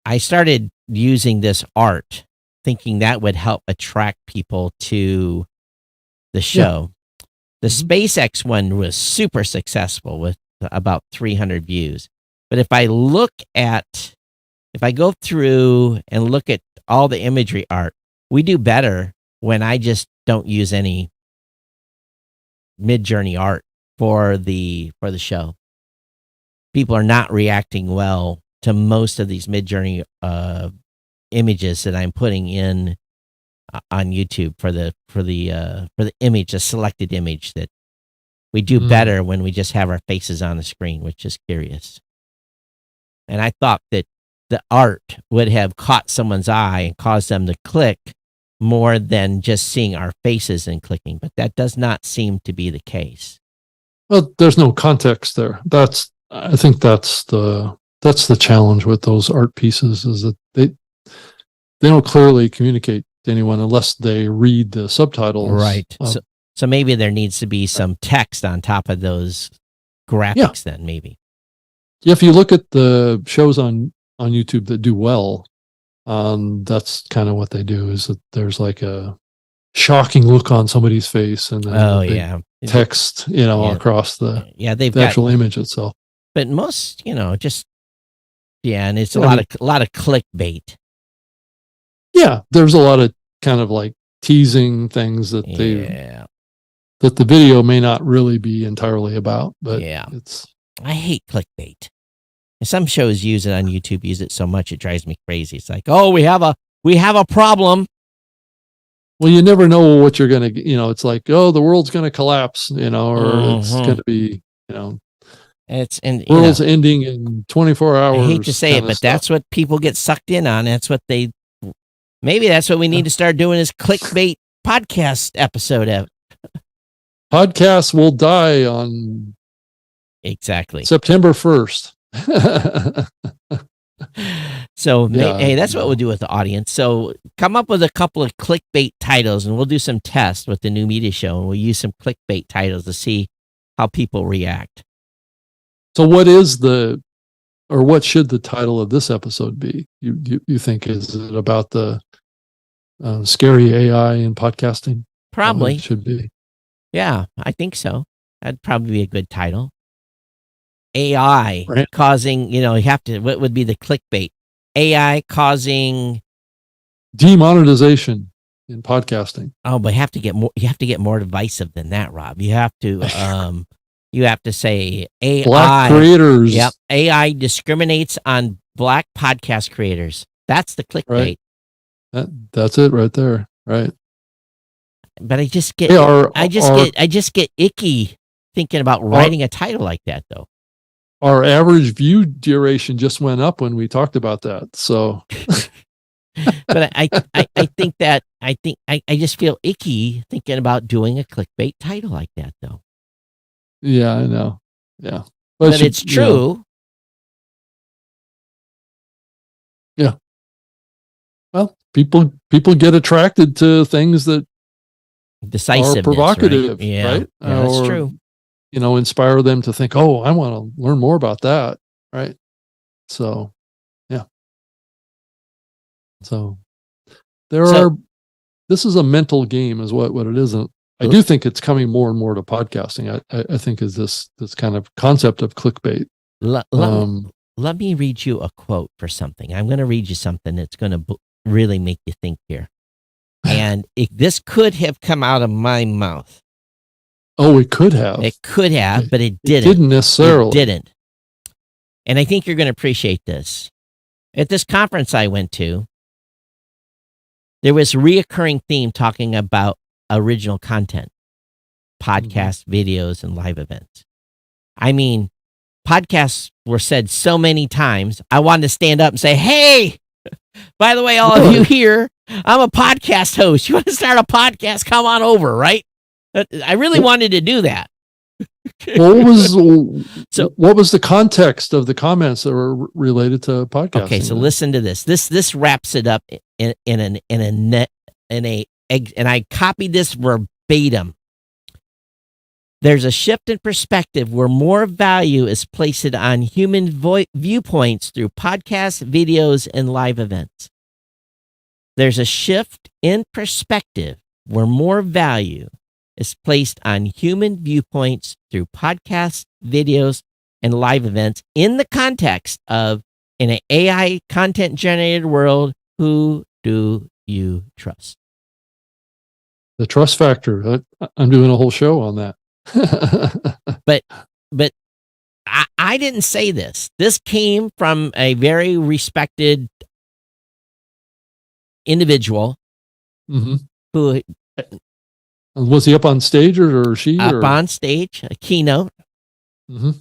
I started using this art thinking that would help attract people to the show. Yeah. The SpaceX one was super successful with about 300 views. But if I go through and look at all the imagery art, we do better when I just don't use any mid-journey art for the show. People are not reacting well to most of these mid-journey images that I'm putting in on YouTube for the image, a selected image. That we do better when we just have our faces on the screen, which is curious. And I thought that the art would have caught someone's eye and caused them to click more than just seeing our faces and clicking, but that does not seem to be the case.
Well, there's no context there. I think that's the challenge with those art pieces, is that they don't clearly communicate to anyone unless they read the subtitles.
Right. So maybe there needs to be some text on top of those graphics then, maybe.
If you look at the shows on YouTube that do well, that's kind of what they do, is that there's like a shocking look on somebody's face and then text, across the actual image itself.
But most, and it's a lot of clickbait.
Yeah, there's a lot of kind of like teasing things that that the video may not really be entirely about, but
I hate clickbait. And some shows use it on YouTube, use it so much it drives me crazy. It's like, oh, we have a problem.
Well, you never know what you're gonna, it's like, oh, the world's gonna collapse, or it's gonna be, world's ending in 24 hours.
I hate to say it, but that's what people get sucked in on. Maybe that's what we need to start doing, is clickbait podcast episode.
Podcasts will die on September 1st.
So hey, that's what we'll do with the audience. So come up with a couple of clickbait titles, and we'll do some tests with the new media show, and we'll use some clickbait titles to see how people react.
So what should the title of this episode be? You think, is it about the scary AI in podcasting.
Probably.
Should be.
Yeah, I think so. That'd probably be a good title. AI
Right.
causing, you have to, what would be the clickbait? AI causing
demonetization in podcasting.
Oh, but you have to get more divisive than that, Rob. You have to say AI.
Black creators.
Yep. AI discriminates on Black podcast creators. That's the clickbait.
Right. That's it right there. Right.
But I just get I just get icky thinking about writing a title like that, though.
Our average view duration just went up when we talked about that. So
but I just feel icky thinking about doing a clickbait title like that, though.
Yeah, I know. Yeah.
But it's true.
Yeah. Well, people get attracted to things that are provocative,
right? Yeah,
right?
That's true.
Inspire them to think, oh, I want to learn more about that, right? So, yeah. So this is a mental game is what it is. And I do think it's coming more and more to podcasting. I think is this kind of concept of clickbait.
Let me read you a quote for something. I'm going to read you something that's going to really make you think here. And this could have come out of my mouth.
Oh, it could have.
It could have, but it didn't.
It didn't necessarily.
It didn't. And I think you're going to appreciate this. At this conference I went to, there was a reoccurring theme talking about original content, podcasts, videos, and live events. I mean, podcasts were said so many times, I wanted to stand up and say, hey, by the way, all of you here, I'm a podcast host. You want to start a podcast? Come on over, right? I really wanted to do that.
What was the context of the comments that were related to podcasting?
Okay, so listen to this. This wraps it up and I copied this verbatim. There's a shift in perspective where more value is placed on human viewpoints through podcasts, videos, and live events. There's a shift in perspective where more value is placed on human viewpoints through podcasts, videos, and live events in the context of in an AI content generated world. Who do you trust?
The trust factor. I'm doing a whole show on that.
But I didn't say this. This came from a very respected individual who
was he up on stage or she?
On stage, a keynote.
Mm-hmm.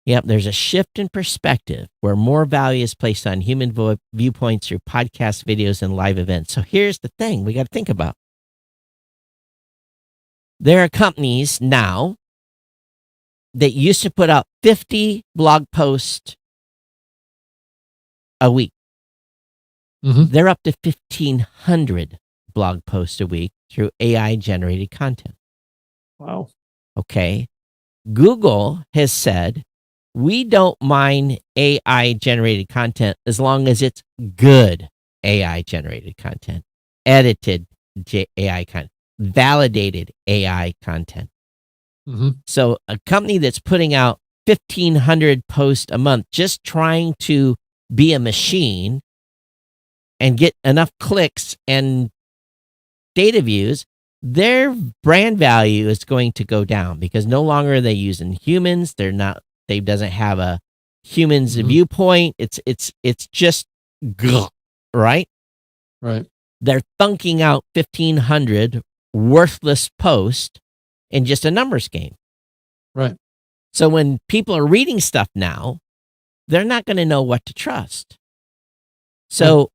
Yep, there's a shift in perspective where more value is placed on human viewpoints through podcasts, videos, and live events. So here's the thing we got to think about. There are companies now that used to put out 50 blog posts a week.
Mm-hmm.
They're up to 1,500 blog posts a week through AI-generated content.
Wow.
Okay. Google has said, we don't mind AI-generated content as long as it's good AI-generated content, edited AI content, validated AI content.
Mm-hmm.
So a company that's putting out 1,500 posts a month just trying to be a machine and get enough clicks and data views, their brand value is going to go down because no longer are they using humans. They doesn't have a human's viewpoint. It's just right.
Right.
They're thunking out 1,500 worthless posts in just a numbers game.
Right.
So when people are reading stuff now, they're not going to know what to trust. So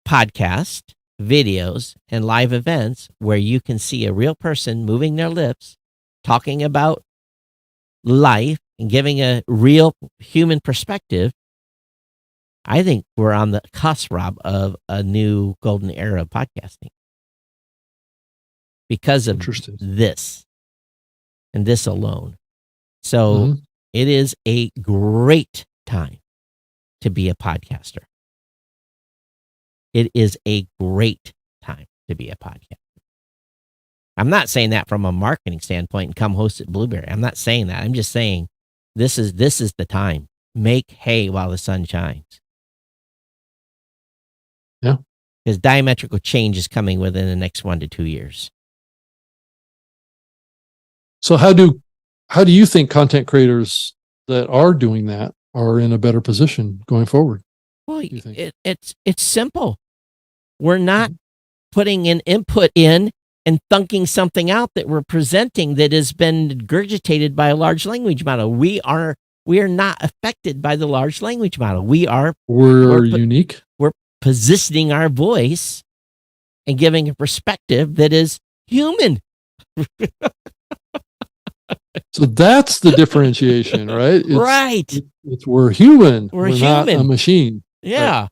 podcast, videos, and live events where you can see a real person moving their lips, talking about life and giving a real human perspective. I think we're on the cusp, Rob, of a new golden era of podcasting because of this and this alone. So it is a great time to be a podcaster. It is a great time to be a podcaster. I'm not saying that from a marketing standpoint and come host at Blueberry. I'm not saying that. I'm just saying this is the time. Make hay while the sun shines.
Yeah.
Because diametrical change is coming within the next 1 to 2 years.
So how do you think content creators that are doing that are in a better position going forward?
Well, it's simple. We're not putting an input in and thunking something out that we're presenting that has been regurgitated by a large language model. We are not affected by the large language model. We're
unique.
We're positioning our voice and giving a perspective that is human.
So that's the differentiation, right?
Right.
We're human.
We're
not a machine.
Yeah.
Right?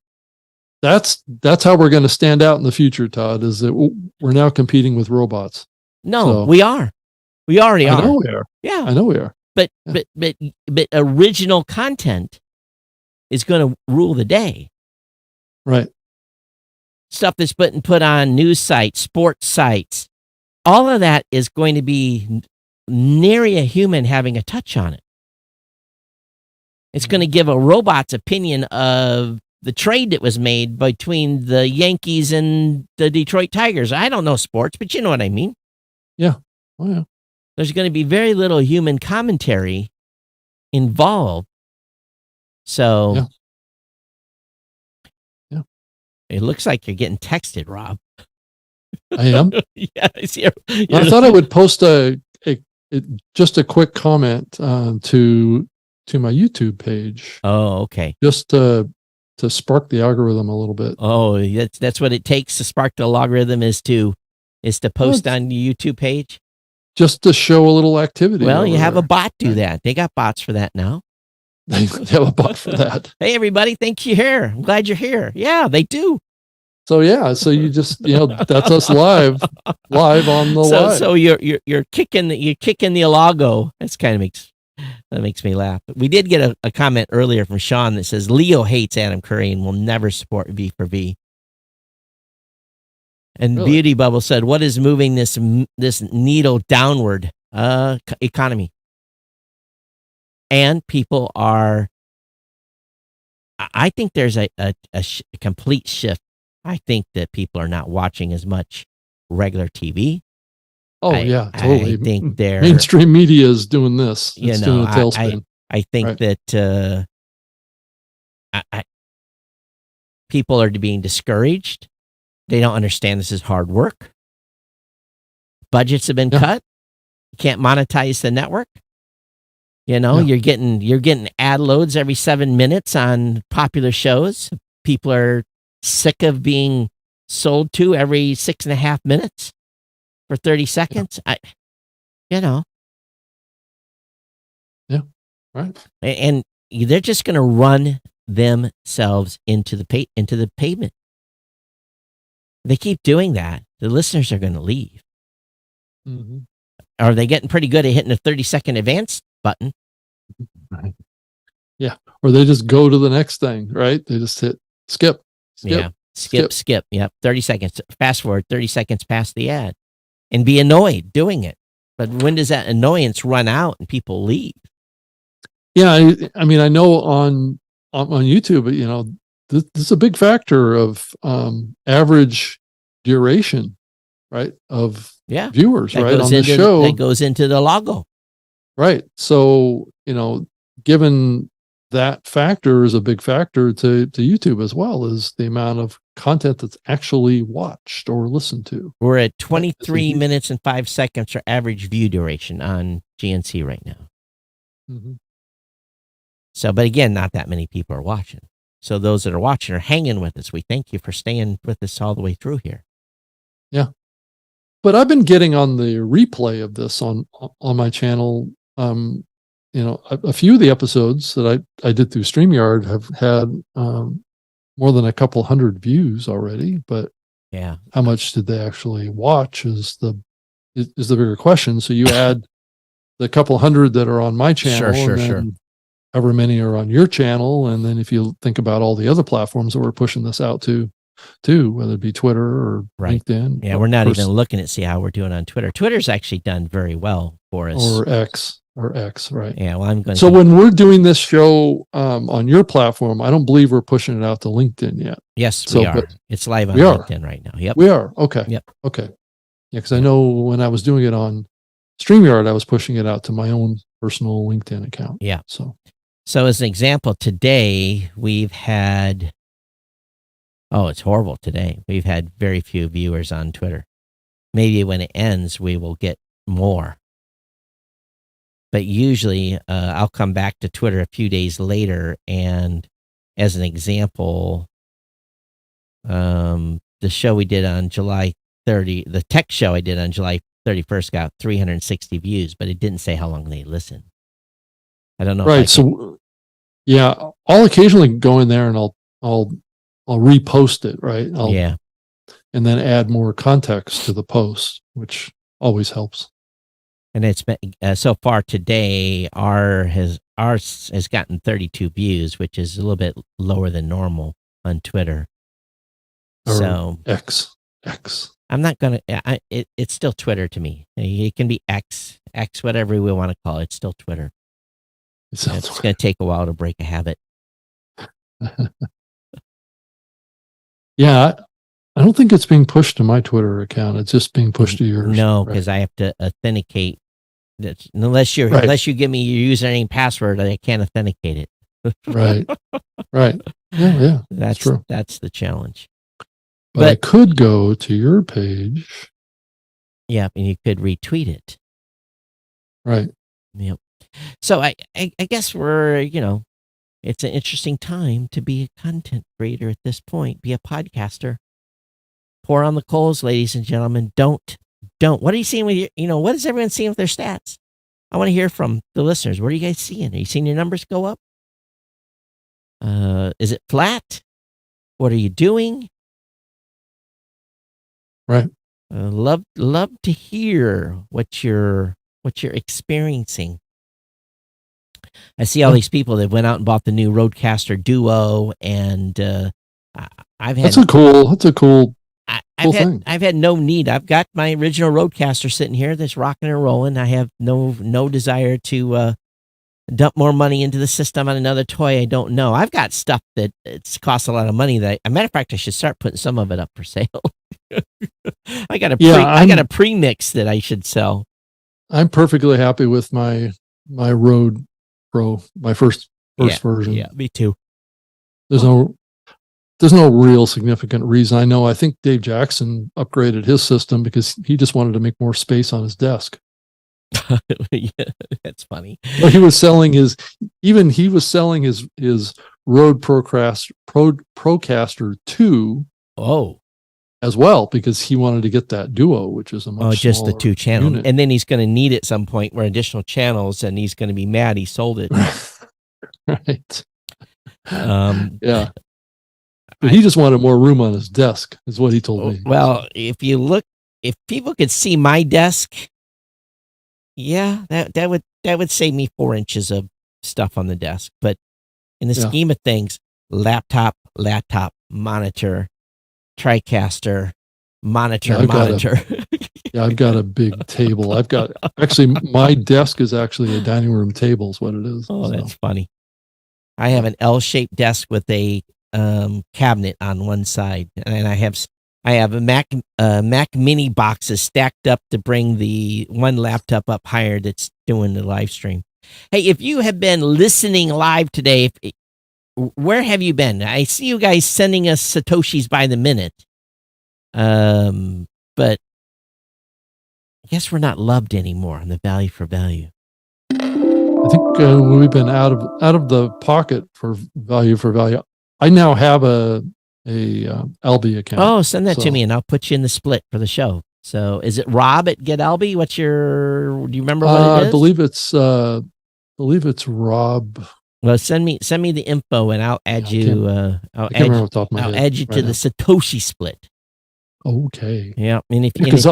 That's how we're going to stand out in the future, Todd, is that we're now competing with robots.
No, we are. We already are.
I know we are.
Yeah.
I know we are.
But original content is going to rule the day.
Right.
Stuff that's put on news sites, sports sites, all of that is going to be nary a human having a touch on it. It's going to give a robot's opinion of the trade that was made between the Yankees and the Detroit Tigers. I don't know sports, but you know what I mean.
Yeah. Oh, yeah.
There's going to be very little human commentary involved. So
yeah.
It looks like you're getting texted, Rob.
I am.
Yeah,
I thought I would post just a quick comment to my YouTube page.
Oh, okay.
Just to spark the algorithm a little bit.
Oh, that's what it takes to spark the algorithm is to post on the YouTube page.
Just to show a little activity.
Well, you have a bot do that. They got bots for that now.
They have a bot for that.
Hey, everybody, thank you here. I'm glad you're here. Yeah, they do.
So so you just that's us live on the live.
So you're kicking the logo. That makes me laugh. We did get a comment earlier from Sean that says Leo hates Adam Curry and will never support V for V. And really? Beauty Bubble said, "What is moving this needle downward? Economy." And people are. I think there's a complete shift. I think that people are not watching as much regular TV.
Oh, yeah, totally.
I think
mainstream media is doing this. It's doing a tailspin.
I think that people are being discouraged. They don't understand this is hard work. Budgets have been cut. You can't monetize the network. You're getting ad loads every 7 minutes on popular shows. People are sick of being sold to every 6.5 minutes for 30 seconds.
Yeah. Right.
And they're just going to run themselves into the pavement. They keep doing that. The listeners are going to leave.
Mm-hmm.
Are they getting pretty good at hitting the 30-second advance button?
Right. Yeah. Or they just go to the next thing, right? They just hit skip.
Yeah. Skip. Yep. 30 seconds. Fast forward 30 seconds past the ad and be annoyed doing it. But when does that annoyance run out and people leave?
Yeah. I mean, I know on YouTube, this is a big factor of average duration, right? Of viewers, right? On the show.
That goes into the logo.
Right. So, given that factor is a big factor to YouTube as well, is the amount of content that's actually watched or listened to.
We're at 23 minutes and 5 seconds for average view duration on GNC right now.
Mm-hmm.
So, but again, not that many people are watching. So those that are watching are hanging with us. We thank you for staying with us all the way through here.
Yeah. But I've been getting on the replay of this on my channel. A few of the episodes that I did through StreamYard have had more than a couple hundred views already. But how much did they actually watch is the bigger question. So you add the couple hundred that are on my channel, sure. However many are on your channel, and then if you think about all the other platforms that we're pushing this out to, too, whether it be Twitter or LinkedIn.
Yeah, we're not even looking at see how we're doing on Twitter. Twitter's actually done very well for us.
Or X, right?
Yeah, well, I'm going.
So when we're doing this show on your platform, I don't believe we're pushing it out to LinkedIn yet.
Yes, we are. It's live on LinkedIn right now. Yep,
we are. Okay.
Yep.
Okay. Yeah, because I know when I was doing it on StreamYard, I was pushing it out to my own personal LinkedIn account.
Yeah.
So
as an example, today we've had. Oh, it's horrible today. We've had very few viewers on Twitter. Maybe when it ends, we will get more. But usually I'll come back to Twitter a few days later. And as an example, the show we did on July 30, the tech show I did on July 31st got 360 views, but it didn't say how long they listened. I don't know.
Right. So, yeah, I'll occasionally go in there and I'll repost it, right? And then add more context to the post, which always helps.
And it's been so far today, ours has gotten 32 views, which is a little bit lower than normal on Twitter.
Or
so
X.
I'm not gonna. It's still Twitter to me. It can be X, whatever we want to call it. It's still Twitter. It's going to take a while to break a habit.
Yeah, I don't think it's being pushed to my Twitter account. It's just being pushed to yours.
No, because I have to authenticate. Unless you give me your username and password, I can't authenticate it.
Right. Yeah.
That's
true.
That's the challenge.
But I could go to your page.
Yeah, and you could retweet it.
Right.
Yep. So I guess we're, it's an interesting time to be a content creator at this point, be a podcaster. Pour on the coals, ladies and gentlemen. Don't. What are you seeing with your, what is everyone seeing with their stats? I want to hear from the listeners. What are you guys seeing? Are you seeing your numbers go up? Is it flat? What are you doing?
Right.
Love to hear what you're experiencing. I see all these people that went out and bought the new Rodecaster Duo, and I've had
that's a cool thing.
I've had no need. I've got my original Rodecaster sitting here that's rocking and rolling. I have no desire to dump more money into the system on another toy I don't know. I've got stuff that it's costs a lot of money. That, a matter of fact, I should start putting some of it up for sale. I got a premix that I should sell.
I'm perfectly happy with my Rode Pro, my first version.
Yeah, me too.
There's no real significant reason. I think Dave Jackson upgraded his system because he just wanted to make more space on his desk.
Yeah, that's funny.
But he was selling his Rode Procaster 2 as well, because he wanted to get that Duo, which is a much
just the 2 channel
unit.
And then he's going to need it some point where additional channels, and he's going to be mad he sold it.
Right. Yeah. But he just wanted more room on his desk, is what he told me.
Well, if people could see my desk, yeah, that would save me 4 inches of stuff on the desk. But in the scheme of things, laptop, monitor, TriCaster, monitor.
I've got a big table. My desk is actually a dining room table is what it is.
Oh, that's funny. I have an L-shaped desk with a cabinet on one side, and I have a Mac Mini boxes stacked up to bring the one laptop up higher that's doing the live stream. Hey, if you have been listening live today, where have you been? I see you guys sending us Satoshis by the minute, but I guess we're not loved anymore on the value for value.
I think we've been out of the pocket for value for value. I now have a Albi account.
Oh, send that to me and I'll put you in the split for the show. So is it Rob at Get Albi? Do you remember what it is?
I believe it's Rob.
Well, send me the info and I'll add you. I'll add you to the Satoshi split.
Okay.
Yeah.
Because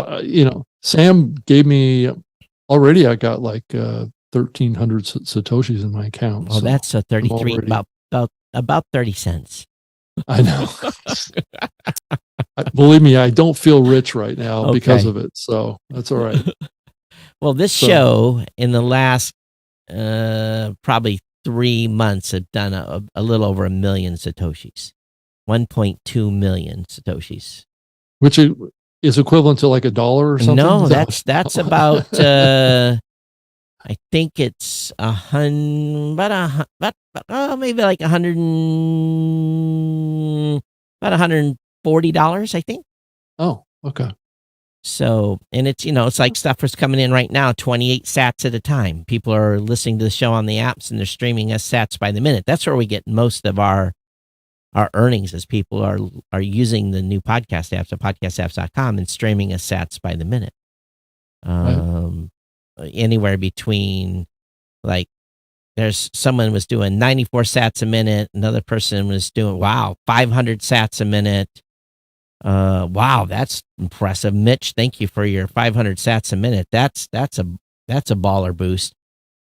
Sam gave me already. I got like 1,300 Satoshis in my account.
Oh, so that's a 33, about 30 cents.
I know. Believe me, I don't feel rich right now because of it. So that's all right.
Well, this show in the last probably 3 months have done a little over 1 million Satoshis, 1.2 million Satoshis.
Which is equivalent to like $1 or something?
No, that's about, I think it's maybe like about $140, I think.
Oh, okay.
So, and it's, it's like stuff is coming in right now, 28 sats at a time. People are listening to the show on the apps and they're streaming us sats by the minute. That's where we get most of our earnings, as people are using the new podcast apps at podcastapps.com and streaming us sats by the minute. Anywhere between, like, there's someone was doing 94 sats a minute. Another person was doing, 500 sats a minute. Wow, that's impressive. Mitch, thank you for your 500 sats a minute. That's a baller boost.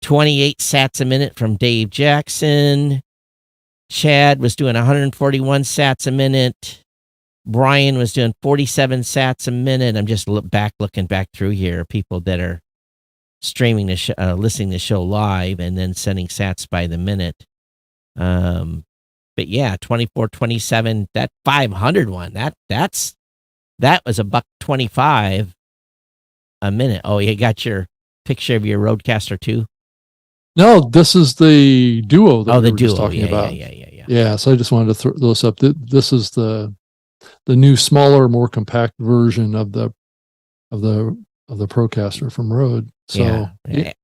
28 sats a minute from Dave Jackson. Chad was doing 141 sats a minute. Brian was doing 47 sats a minute. I'm just looking back through here, people that are streaming the show, listening to the show live and then sending sats by the minute. But yeah, 24, 27, that 500 one, that was $1.25 a minute. Oh, you got your picture of your Roadcaster too?
No, this is the Duo that we were
Duo.
just talking about.
Yeah.
Yeah, so I just wanted to throw those up. This is the new, smaller, more compact version of the Procaster from Rode. So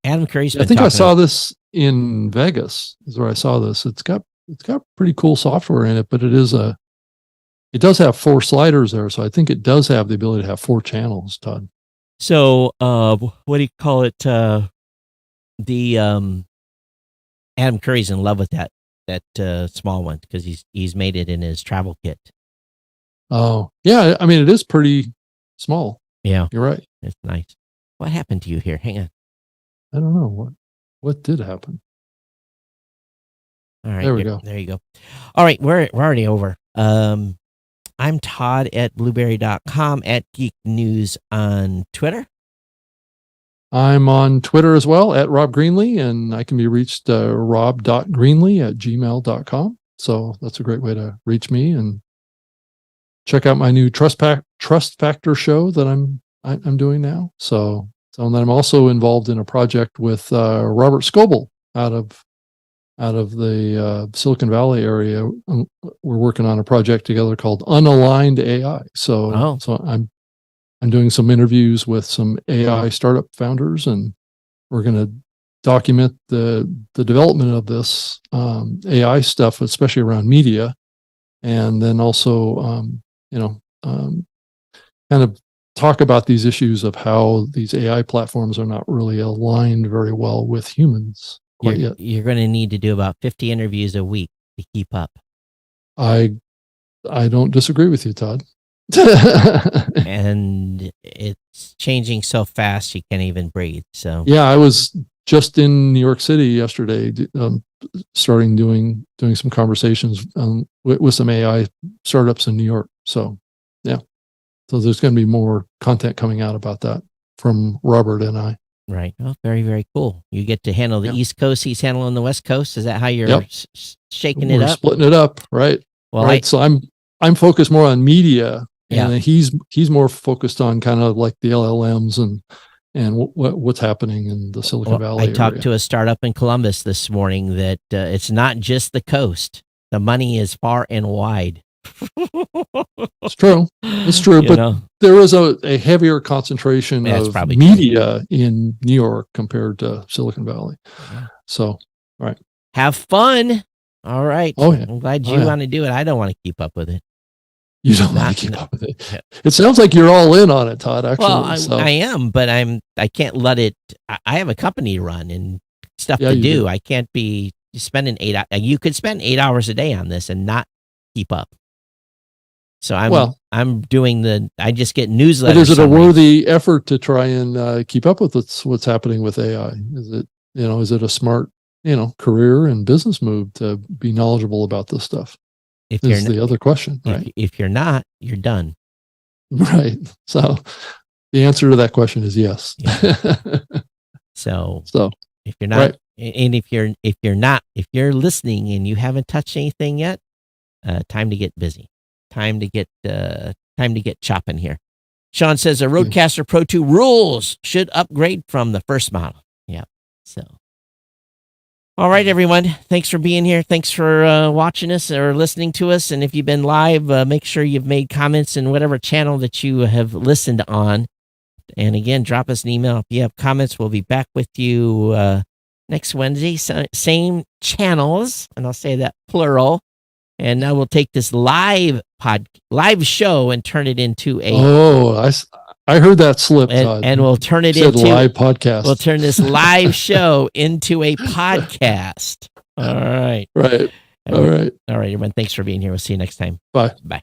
Adam Curry's
I think I saw this in Vegas. Is where I saw this. It's got pretty cool software in it, but it does have 4 sliders there, so I think it does have the ability to have 4 channels, Todd.
So what do you call it? Adam Curry's in love with that small one because he's made it in his travel kit.
Oh, yeah. I mean, it is pretty small.
Yeah,
you're right.
It's nice. What happened to you here? Hang on.
I don't know what did happen.
All right,
there we go.
There you go. All right, we're already over. I'm Todd at blueberry.com, at Geek News on Twitter.
I'm on Twitter as well, at Rob Greenlee, and I can be reached rob.greenlee@gmail.com. So that's a great way to reach me, and check out my new Trust Factor show that I'm doing now. So and then I'm also involved in a project with Robert Scoble out of the Silicon Valley area. We're working on a project together called Unaligned AI. So I'm doing some interviews with some AI startup founders, and we're going to document the development of this AI stuff, especially around media, and then also kind of talk about these issues of how these AI platforms are not really aligned very well with humans quite yet.
You're going to need to do about 50 interviews a week to keep up.
I don't disagree with you, Todd.
And it's changing so fast you can't even breathe. So
yeah, I was just in New York City yesterday, starting doing some conversations with some AI startups in New York. So yeah, so there's going to be more content coming out about that from Robert and I.
Right. Oh, very, very cool. You get to handle the East Coast. He's handling the West Coast. Is that how you're shaking it up?
Splitting it up, right?
Well,
right. So I'm focused more on media, and he's more focused on kind of like the LLMs and what's happening in the Silicon Valley area.
I talked to a startup in Columbus this morning that it's not just the coast. The money is far and wide.
It's true. But there is a heavier concentration of media in New York compared to Silicon Valley. Yeah. So, all right.
Have fun. All right.
Oh, yeah.
I'm glad you want to do it. I don't want to keep up with it.
You don't want to keep up with it. It sounds like you're all in on it, Todd, actually.
Well, I am, but I can't let it. I have a company to run and stuff to do. I can't be spending 8 hours. You could spend 8 hours a day on this and not keep up. So I'm doing I just get newsletters.
But is it a worthy effort to try and keep up with what's happening with AI? Is it a smart, career and business move to be knowledgeable about this stuff? is the other question, right?
If you're not, you're done.
Right. So the answer to that question is yes.
Yeah. So if you're not,
right.
and if you're listening and you haven't touched anything yet, time to get busy. Time to get chopping here. Sean says a Rodecaster Pro 2 rules, should upgrade from the first model. Yeah. So, all right, everyone. Thanks for being here. Thanks for watching us or listening to us. And if you've been live, make sure you've made comments in whatever channel that you have listened on. And again, drop us an email if you have comments. We'll be back with you next Wednesday, same channels, and I'll say that plural. And now we'll take this live show and turn it into a.
I heard that slip, Todd.
And we'll turn it into
live podcast.
We'll turn this live show into a podcast. All right.
Right. All right.
All right, everyone. Thanks for being here. We'll see you next time.
Bye.
Bye.